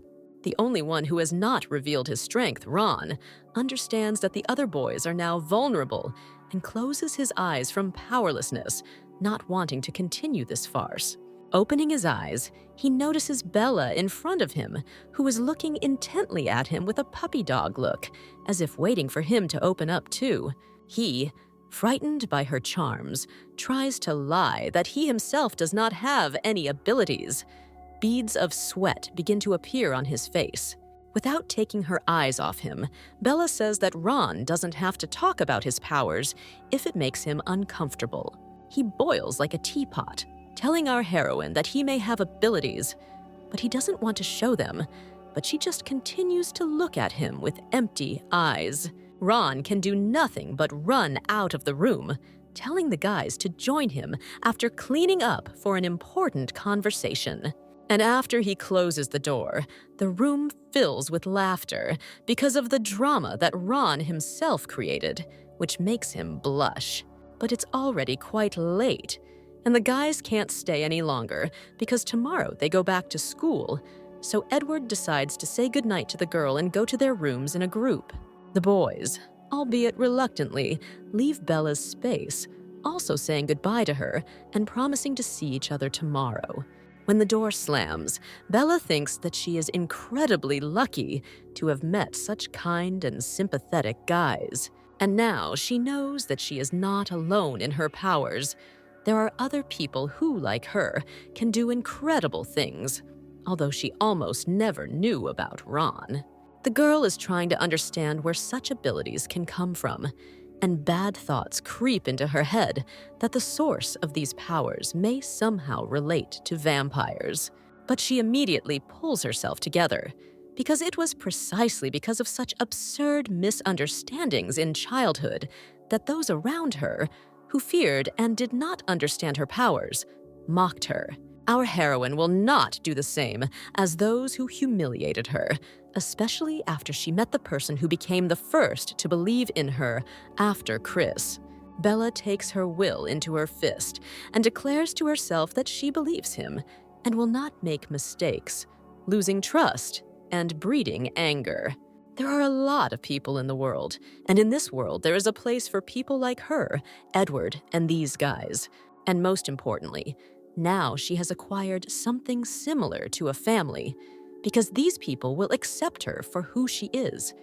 The only one who has not revealed his strength, Ron, understands that the other boys are now vulnerable and closes his eyes from powerlessness, not wanting to continue this farce. Opening his eyes, he notices Bella in front of him, who is looking intently at him with a puppy dog look, as if waiting for him to open up too. He, frightened by her charms, tries to lie that he himself does not have any abilities. Beads of sweat begin to appear on his face. Without taking her eyes off him, Bella says that Ron doesn't have to talk about his powers if it makes him uncomfortable. He boils like a teapot, telling our heroine that he may have abilities, but he doesn't want to show them, but she just continues to look at him with empty eyes. Ron can do nothing but run out of the room, telling the guys to join him after cleaning up for an important conversation. And after he closes the door, the room fills with laughter because of the drama that Ron himself created, which makes him blush. But it's already quite late, and the guys can't stay any longer because tomorrow they go back to school, so Edward decides to say goodnight to the girl and go to their rooms in a group. The boys, albeit reluctantly, leave Bella's space, also saying goodbye to her and promising to see each other tomorrow. When the door slams, Bella thinks that she is incredibly lucky to have met such kind and sympathetic guys. And now she knows that she is not alone in her powers. There are other people who, like her, can do incredible things, although she almost never knew about Ron. The girl is trying to understand where such abilities can come from, and bad thoughts creep into her head that the source of these powers may somehow relate to vampires. But she immediately pulls herself together, because it was precisely because of such absurd misunderstandings in childhood that those around her, who feared and did not understand her powers, mocked her. Our heroine will not do the same as those who humiliated her, especially after she met the person who became the first to believe in her after Chris. Bella takes her will into her fist and declares to herself that she believes him and will not make mistakes, losing trust and breeding anger. There are a lot of people in the world, and in this world there is a place for people like her, Edward, and these guys. And most importantly, now she has acquired something similar to a family, because these people will accept her for who she is.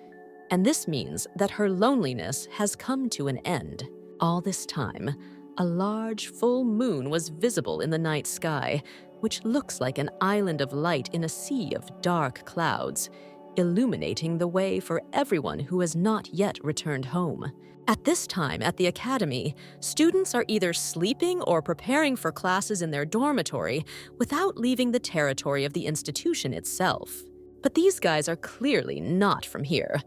And this means that her loneliness has come to an end. All this time, a large full moon was visible in the night sky, which looks like an island of light in a sea of dark clouds, illuminating the way for everyone who has not yet returned home. At this time at the academy, students are either sleeping or preparing for classes in their dormitory without leaving the territory of the institution itself. But these guys are clearly not from here.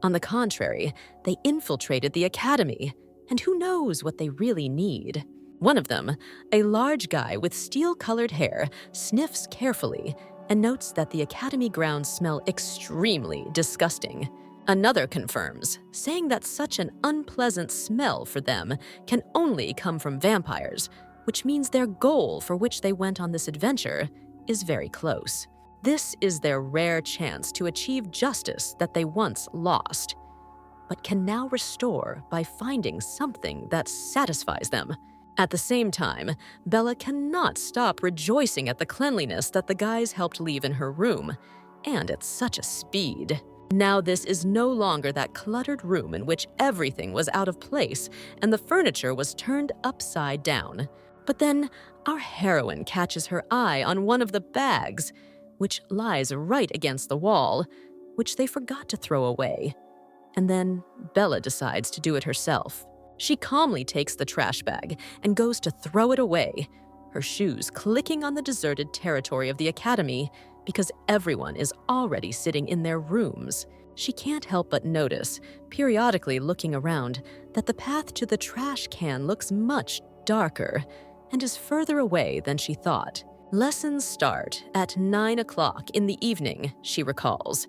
On the contrary, they infiltrated the academy, and who knows what they really need. One of them, a large guy with steel-colored hair, sniffs carefully and notes that the academy grounds smell extremely disgusting. Another confirms, saying that such an unpleasant smell for them can only come from vampires, which means their goal for which they went on this adventure is very close. This is their rare chance to achieve justice that they once lost, but can now restore by finding something that satisfies them. At the same time, Bella cannot stop rejoicing at the cleanliness that the guys helped leave in her room, and at such a speed. Now this is no longer that cluttered room in which everything was out of place and the furniture was turned upside down. But then our heroine catches her eye on one of the bags, which lies right against the wall, which they forgot to throw away. And then Bella decides to do it herself. She calmly takes the trash bag and goes to throw it away, her shoes clicking on the deserted territory of the academy because everyone is already sitting in their rooms. She can't help but notice, periodically looking around, that the path to the trash can looks much darker and is further away than she thought. Lessons start at 9 o'clock in the evening, she recalls,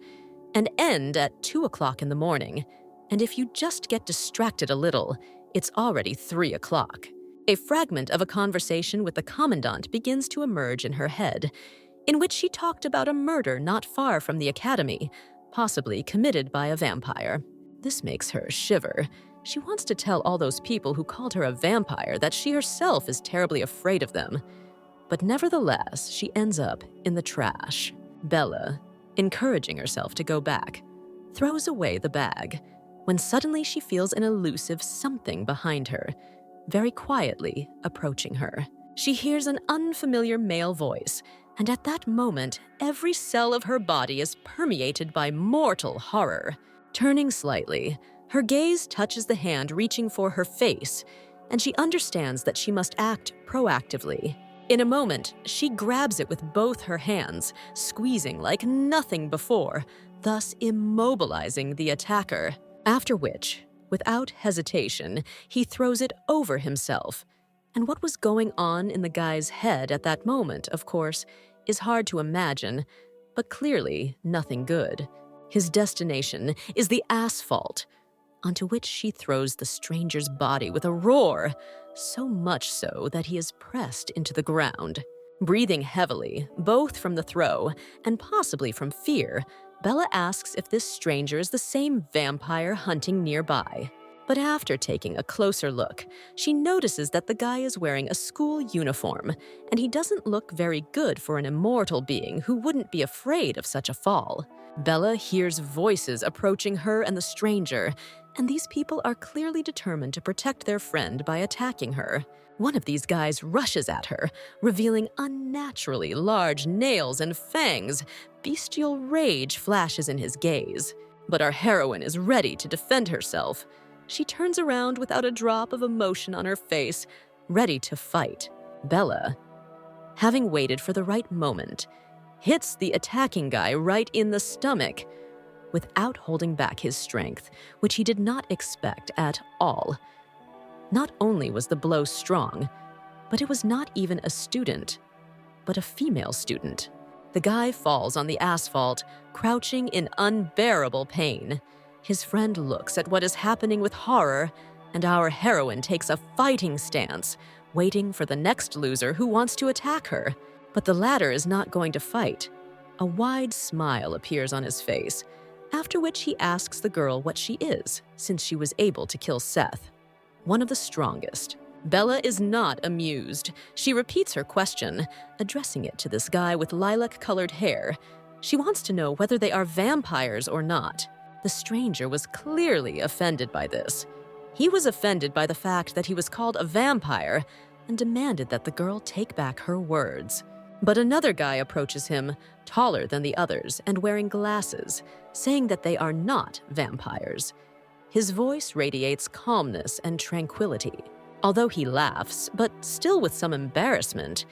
and end at 2 o'clock in the morning. And if you just get distracted a little, it's already 3 o'clock. A fragment of a conversation with the commandant begins to emerge in her head, in which she talked about a murder not far from the academy, possibly committed by a vampire. This makes her shiver. She wants to tell all those people who called her a vampire that she herself is terribly afraid of them. But nevertheless, she ends up in the trash. Bella, encouraging herself to go back, throws away the bag, when suddenly she feels an elusive something behind her, very quietly approaching her. She hears an unfamiliar male voice, and at that moment, every cell of her body is permeated by mortal horror. Turning slightly, her gaze touches the hand reaching for her face, and she understands that she must act proactively. In a moment, she grabs it with both her hands, squeezing like nothing before, thus immobilizing the attacker. After which, without hesitation, he throws it over himself. And what was going on in the guy's head at that moment, of course, is hard to imagine, but clearly nothing good. His destination is the asphalt, onto which she throws the stranger's body with a roar, so much so that he is pressed into the ground. Breathing heavily, both from the throw and possibly from fear, Bella asks if this stranger is the same vampire hunting nearby. But after taking a closer look, she notices that the guy is wearing a school uniform, and he doesn't look very good for an immortal being who wouldn't be afraid of such a fall. Bella hears voices approaching her and the stranger, and these people are clearly determined to protect their friend by attacking her. One of these guys rushes at her, revealing unnaturally large nails and fangs. Bestial rage flashes in his gaze. But our heroine is ready to defend herself. She turns around without a drop of emotion on her face, ready to fight. Bella, having waited for the right moment, hits the attacking guy right in the stomach, without holding back his strength, which he did not expect at all. Not only was the blow strong, but it was not even a student, but a female student. The guy falls on the asphalt, crouching in unbearable pain. His friend looks at what is happening with horror, and our heroine takes a fighting stance, waiting for the next loser who wants to attack her. But the latter is not going to fight. A wide smile appears on his face, after which he asks the girl what she is, since she was able to kill Seth. One of the strongest. Bella is not amused. She repeats her question, addressing it to this guy with lilac-colored hair. She wants to know whether they are vampires or not. The stranger was clearly offended by this. He was offended by the fact that he was called a vampire and demanded that the girl take back her words. But another guy approaches him, taller than the others and wearing glasses, saying that they are not vampires. His voice radiates calmness and tranquility. Although he laughs, but still with some embarrassment,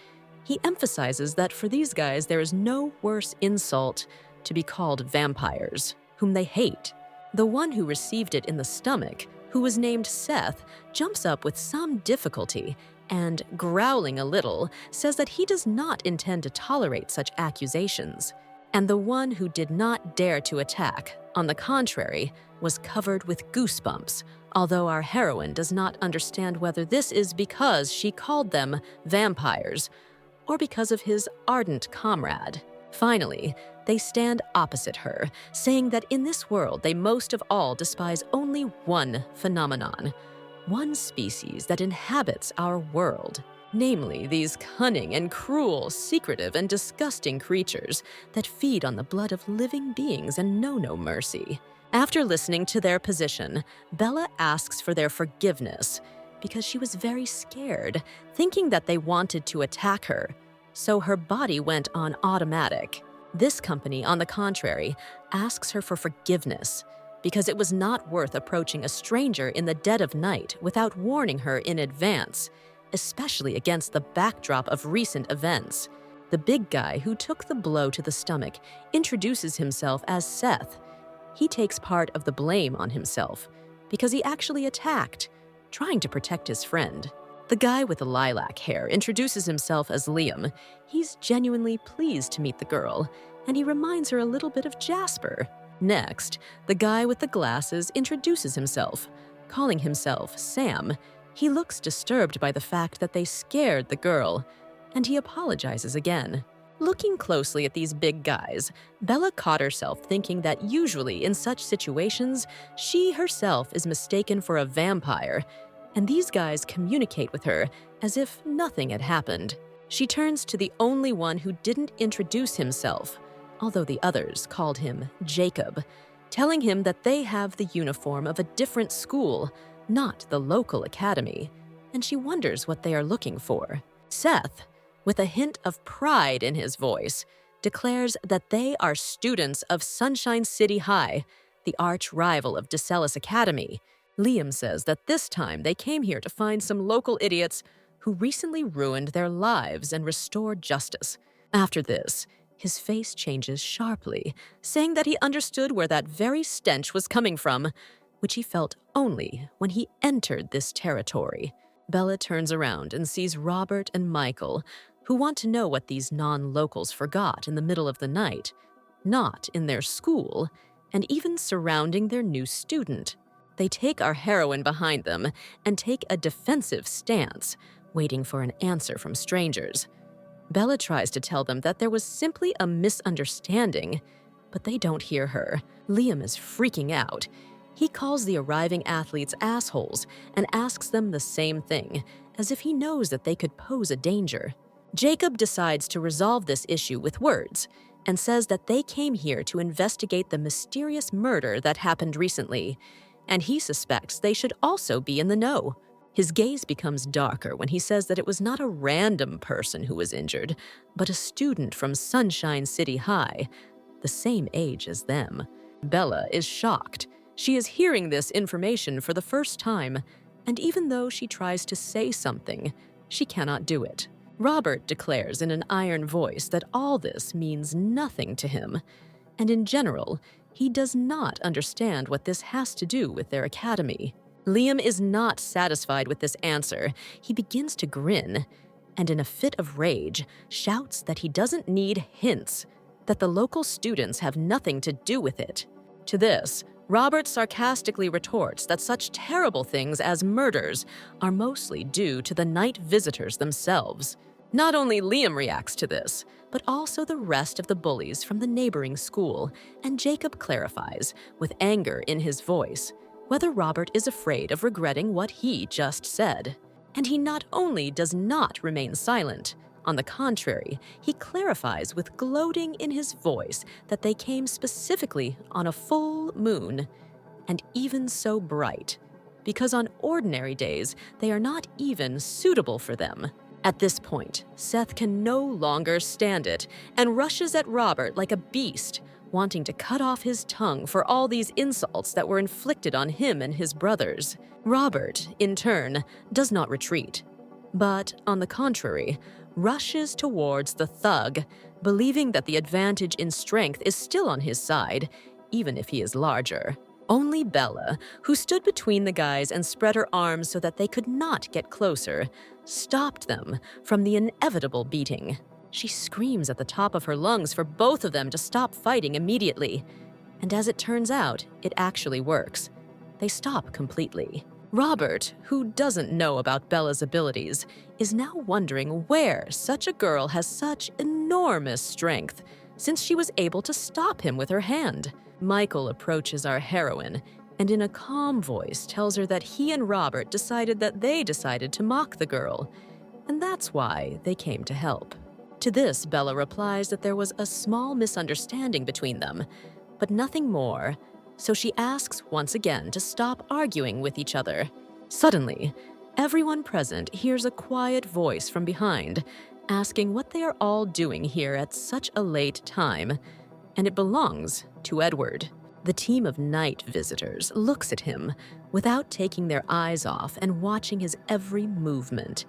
he emphasizes that for these guys there is no worse insult to be called vampires, whom they hate. The one who received it in the stomach, who was named Seth, jumps up with some difficulty and, growling a little, says that he does not intend to tolerate such accusations. And the one who did not dare to attack, on the contrary, was covered with goosebumps, although our heroine does not understand whether this is because she called them vampires or because of his ardent comrade. Finally, they stand opposite her, saying that in this world they most of all despise only one phenomenon, one species that inhabits our world, namely these cunning and cruel, secretive and disgusting creatures that feed on the blood of living beings and know no mercy. After listening to their position, Bella asks for their forgiveness because she was very scared, thinking that they wanted to attack her, so her body went on automatic. This company, on the contrary, asks her for forgiveness because it was not worth approaching a stranger in the dead of night without warning her in advance, especially against the backdrop of recent events. The big guy who took the blow to the stomach introduces himself as Seth. He takes part of the blame on himself because he actually attacked, trying to protect his friend. The guy with the lilac hair introduces himself as Liam. He's genuinely pleased to meet the girl, and he reminds her a little bit of Jasper. Next, the guy with the glasses introduces himself, calling himself Sam. He looks disturbed by the fact that they scared the girl, and he apologizes again. Looking closely at these big guys, Bella caught herself thinking that usually in such situations, she herself is mistaken for a vampire, and these guys communicate with her as if nothing had happened. She turns to the only one who didn't introduce himself, although the others called him Jacob, telling him that they have the uniform of a different school, not the local academy, and she wonders what they are looking for. Seth, with a hint of pride in his voice, declares that they are students of Sunshine City High, the arch rival of DeSellis Academy. Liam says that this time they came here to find some local idiots who recently ruined their lives and restore justice. After this, his face changes sharply, saying that he understood where that very stench was coming from, which he felt only when he entered this territory. Bella turns around and sees Robert and Michael, who want to know what these non-locals forgot in the middle of the night, not in their school, and even surrounding their new student. They take our heroine behind them and take a defensive stance, waiting for an answer from strangers. Bella tries to tell them that there was simply a misunderstanding, But they don't hear her. Liam is freaking out. He calls the arriving athletes assholes and asks them the same thing, as if he knows that they could pose a danger. Jacob decides to resolve this issue with words and says that they came here to investigate the mysterious murder that happened recently, and he suspects they should also be in the know. His gaze becomes darker when he says that it was not a random person who was injured, but a student from Sunshine City High, the same age as them. Bella is shocked. She is hearing this information for the first time, and even though she tries to say something, she cannot do it. Robert declares in an iron voice that all this means nothing to him, and in general, he does not understand what this has to do with their academy. Liam is not satisfied with this answer. He begins to grin, and in a fit of rage, shouts that he doesn't need hints, that the local students have nothing to do with it. To this, Robert sarcastically retorts that such terrible things as murders are mostly due to the night visitors themselves. Not only Liam reacts to this, but also the rest of the bullies from the neighboring school, and Jacob clarifies, with anger in his voice, whether Robert is afraid of regretting what he just said. And he not only does not remain silent, on the contrary, he clarifies with gloating in his voice that they came specifically on a full moon, and even so bright, because on ordinary days they are not even suitable for them. At this point, Seth can no longer stand it and rushes at Robert like a beast, wanting to cut off his tongue for all these insults that were inflicted on him and his brothers. Robert, in turn, does not retreat, but, on the contrary, rushes towards the thug, believing that the advantage in strength is still on his side, even if he is larger. Only Bella, who stood between the guys and spread her arms so that they could not get closer, stopped them from the inevitable beating. She screams at the top of her lungs for both of them to stop fighting immediately. And as it turns out, it actually works. They stop completely. Robert, who doesn't know about Bella's abilities, is now wondering where such a girl has such enormous strength, since she was able to stop him with her hand. Michael approaches our heroine, and in a calm voice tells her that he and Robert decided that they decided to mock the girl, and that's why they came to help. To this, Bella replies that there was a small misunderstanding between them, but nothing more, so she asks once again to stop arguing with each other. Suddenly, everyone present hears a quiet voice from behind, asking what they are all doing here at such a late time, and it belongs to Edward. The team of night visitors looks at him without taking their eyes off and watching his every movement.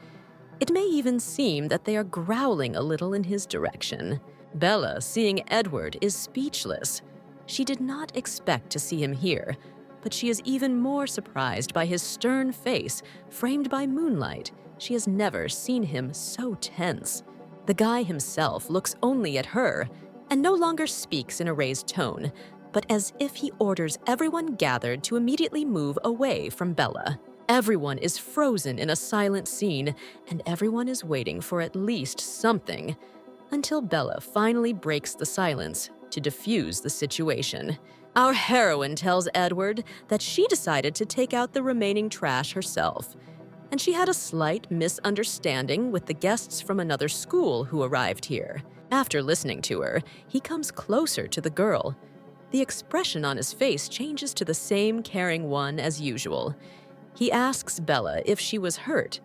It may even seem that they are growling a little in his direction. Bella, seeing Edward, is speechless. She did not expect to see him here, but she is even more surprised by his stern face, framed by moonlight. She has never seen him so tense. The guy himself looks only at her, and no longer speaks in a raised tone, but as if he orders everyone gathered to immediately move away from Bella. Everyone is frozen in a silent scene, and everyone is waiting for at least something, until Bella finally breaks the silence to diffuse the situation. Our heroine tells Edward that she decided to take out the remaining trash herself, and she had a slight misunderstanding with the guests from another school who arrived here. After listening to her, he comes closer to the girl. The expression on his face changes to the same caring one as usual. He asks Bella if she was hurt,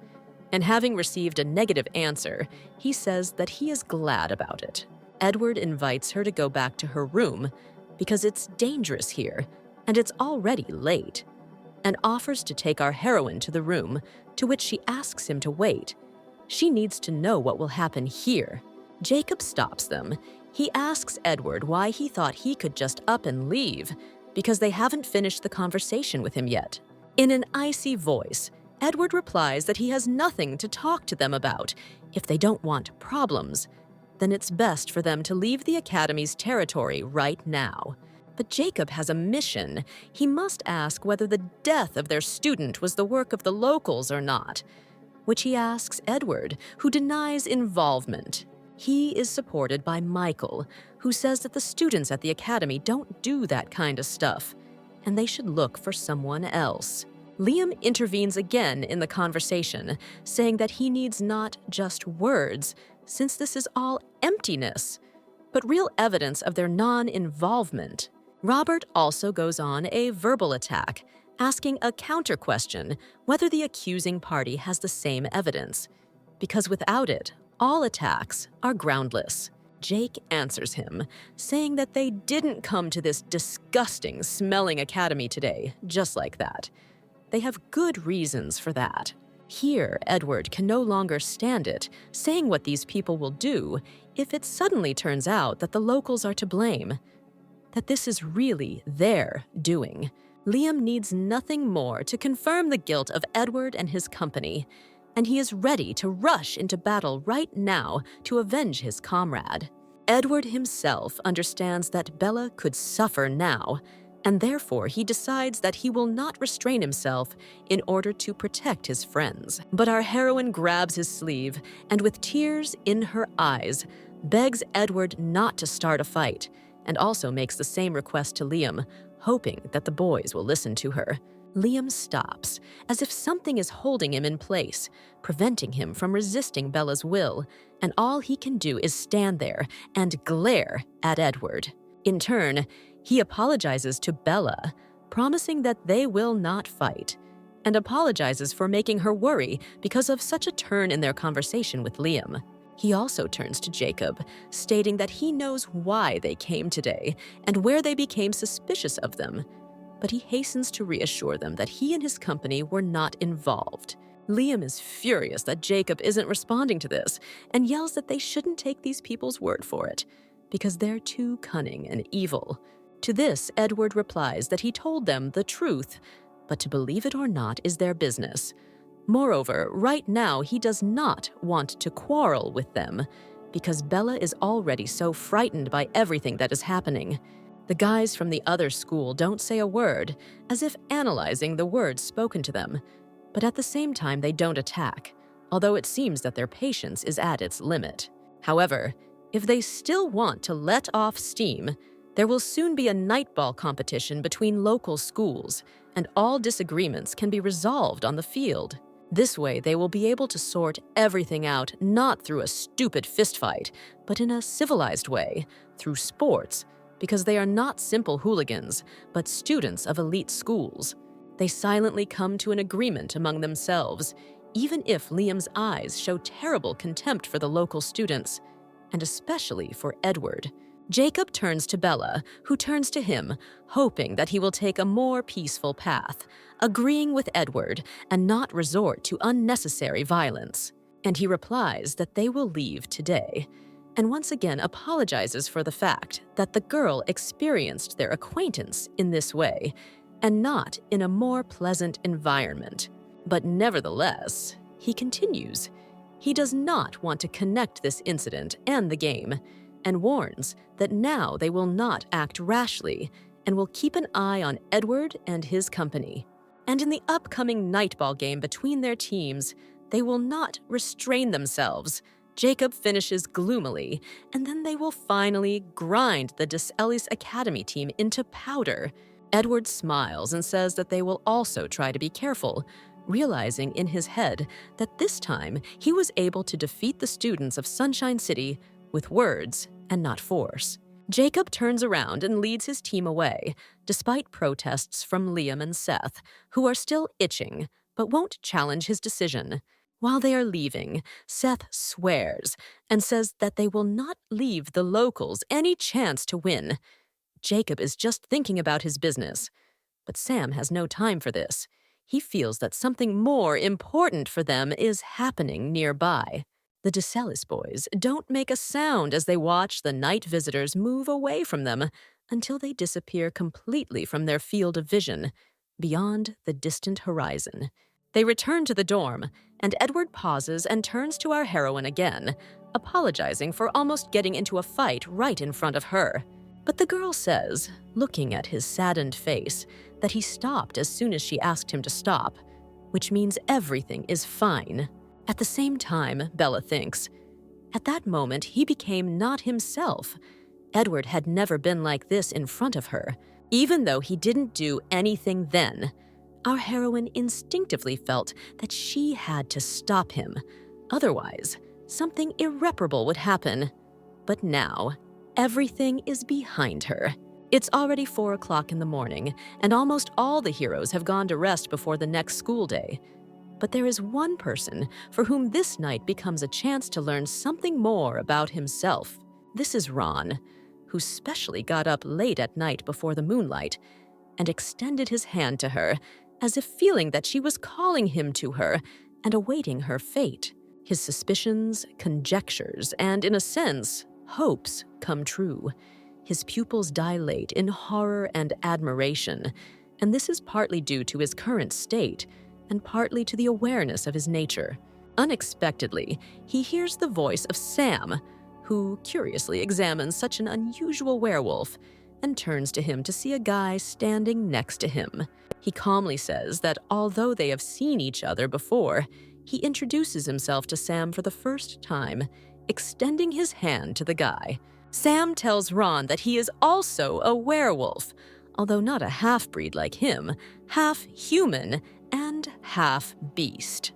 and having received a negative answer, he says that he is glad about it. Edward invites her to go back to her room because it's dangerous here and it's already late, and offers to take our heroine to the room, to which she asks him to wait. She needs to know what will happen here. Jacob stops them. He asks Edward why he thought he could just up and leave, because they haven't finished the conversation with him yet. In an icy voice, Edward replies that he has nothing to talk to them about. If they don't want problems, then it's best for them to leave the Academy's territory right now. But Jacob has a mission. He must ask whether the death of their student was the work of the locals or not, which he asks Edward, who denies involvement. He is supported by Michael, who says that the students at the academy don't do that kind of stuff, and they should look for someone else. Liam intervenes again in the conversation, saying that he needs not just words, since this is all emptiness, but real evidence of their non-involvement. Robert also goes on a verbal attack, asking a counter-question whether the accusing party has the same evidence, because without it, all attacks are groundless. Jake answers him, saying that they didn't come to this disgusting smelling academy today just like that. They have good reasons for that. Here, Edward can no longer stand it, saying what these people will do if it suddenly turns out that the locals are to blame, that this is really their doing. Liam needs nothing more to confirm the guilt of Edward and his company, and he is ready to rush into battle right now to avenge his comrade. Edward himself understands that Bella could suffer now, and therefore he decides that he will not restrain himself in order to protect his friends. But our heroine grabs his sleeve and, with tears in her eyes, begs Edward not to start a fight, and also makes the same request to Liam, hoping that the boys will listen to her. Liam stops, as if something is holding him in place, preventing him from resisting Bella's will, and all he can do is stand there and glare at Edward. In turn, he apologizes to Bella, promising that they will not fight, and apologizes for making her worry because of such a turn in their conversation with Liam. He also turns to Jacob, stating that he knows why they came today and where they became suspicious of them, but he hastens to reassure them that he and his company were not involved. Liam is furious that Jacob isn't responding to this and yells that they shouldn't take these people's word for it, because they're too cunning and evil. To this, Edward replies that he told them the truth, but to believe it or not is their business. Moreover, right now he does not want to quarrel with them, because Bella is already so frightened by everything that is happening. The guys from the other school don't say a word, as if analyzing the words spoken to them, but at the same time they don't attack, although it seems that their patience is at its limit. However, if they still want to let off steam, there will soon be a nightball competition between local schools, and all disagreements can be resolved on the field. This way, they will be able to sort everything out not through a stupid fistfight, but in a civilized way, through sports, because they are not simple hooligans, but students of elite schools. They silently come to an agreement among themselves, even if Liam's eyes show terrible contempt for the local students, and especially for Edward. Jacob turns to Bella, who turns to him, hoping that he will take a more peaceful path, agreeing with Edward and not resort to unnecessary violence. And he replies that they will leave today, and once again apologizes for the fact that the girl experienced their acquaintance in this way, and not in a more pleasant environment. But nevertheless, he continues. He does not want to connect this incident and the game, and warns that now they will not act rashly and will keep an eye on Edward and his company. And in the upcoming nightball game between their teams, they will not restrain themselves. Jacob finishes gloomily, and then they will finally grind the Des Ellis Academy team into powder. Edward smiles and says that they will also try to be careful, realizing in his head that this time he was able to defeat the students of Sunshine City with words and not force. Jacob turns around and leads his team away, despite protests from Liam and Seth, who are still itching, but won't challenge his decision. While they are leaving, Seth swears and says that they will not leave the locals any chance to win. Jacob is just thinking about his business, but Sam has no time for this. He feels that something more important for them is happening nearby. The Des Ellis boys don't make a sound as they watch the night visitors move away from them until they disappear completely from their field of vision, beyond the distant horizon. They return to the dorm, and Edward pauses and turns to our heroine again, apologizing for almost getting into a fight right in front of her. But the girl says, looking at his saddened face, that he stopped as soon as she asked him to stop, which means everything is fine. At the same time, Bella thinks, At that moment, he became not himself. Edward had never been like this in front of her. Even though he didn't do anything then, our heroine instinctively felt that she had to stop him. Otherwise, something irreparable would happen. But now, everything is behind her. It's already 4 o'clock in the morning, and almost all the heroes have gone to rest before the next school day. But there is one person for whom this night becomes a chance to learn something more about himself. This is Ron, who specially got up late at night before the moonlight and extended his hand to her, as if feeling that she was calling him to her and awaiting her fate. His suspicions, conjectures, and, in a sense, hopes come true. His pupils dilate in horror and admiration, and this is partly due to his current state and partly to the awareness of his nature. Unexpectedly, he hears the voice of Sam, who curiously examines such an unusual werewolf and turns to him to see a guy standing next to him. He calmly says that although they have seen each other before, he introduces himself to Sam for the first time, extending his hand to the guy. Sam tells Ron that he is also a werewolf, although not a half-breed like him, half human and half beast.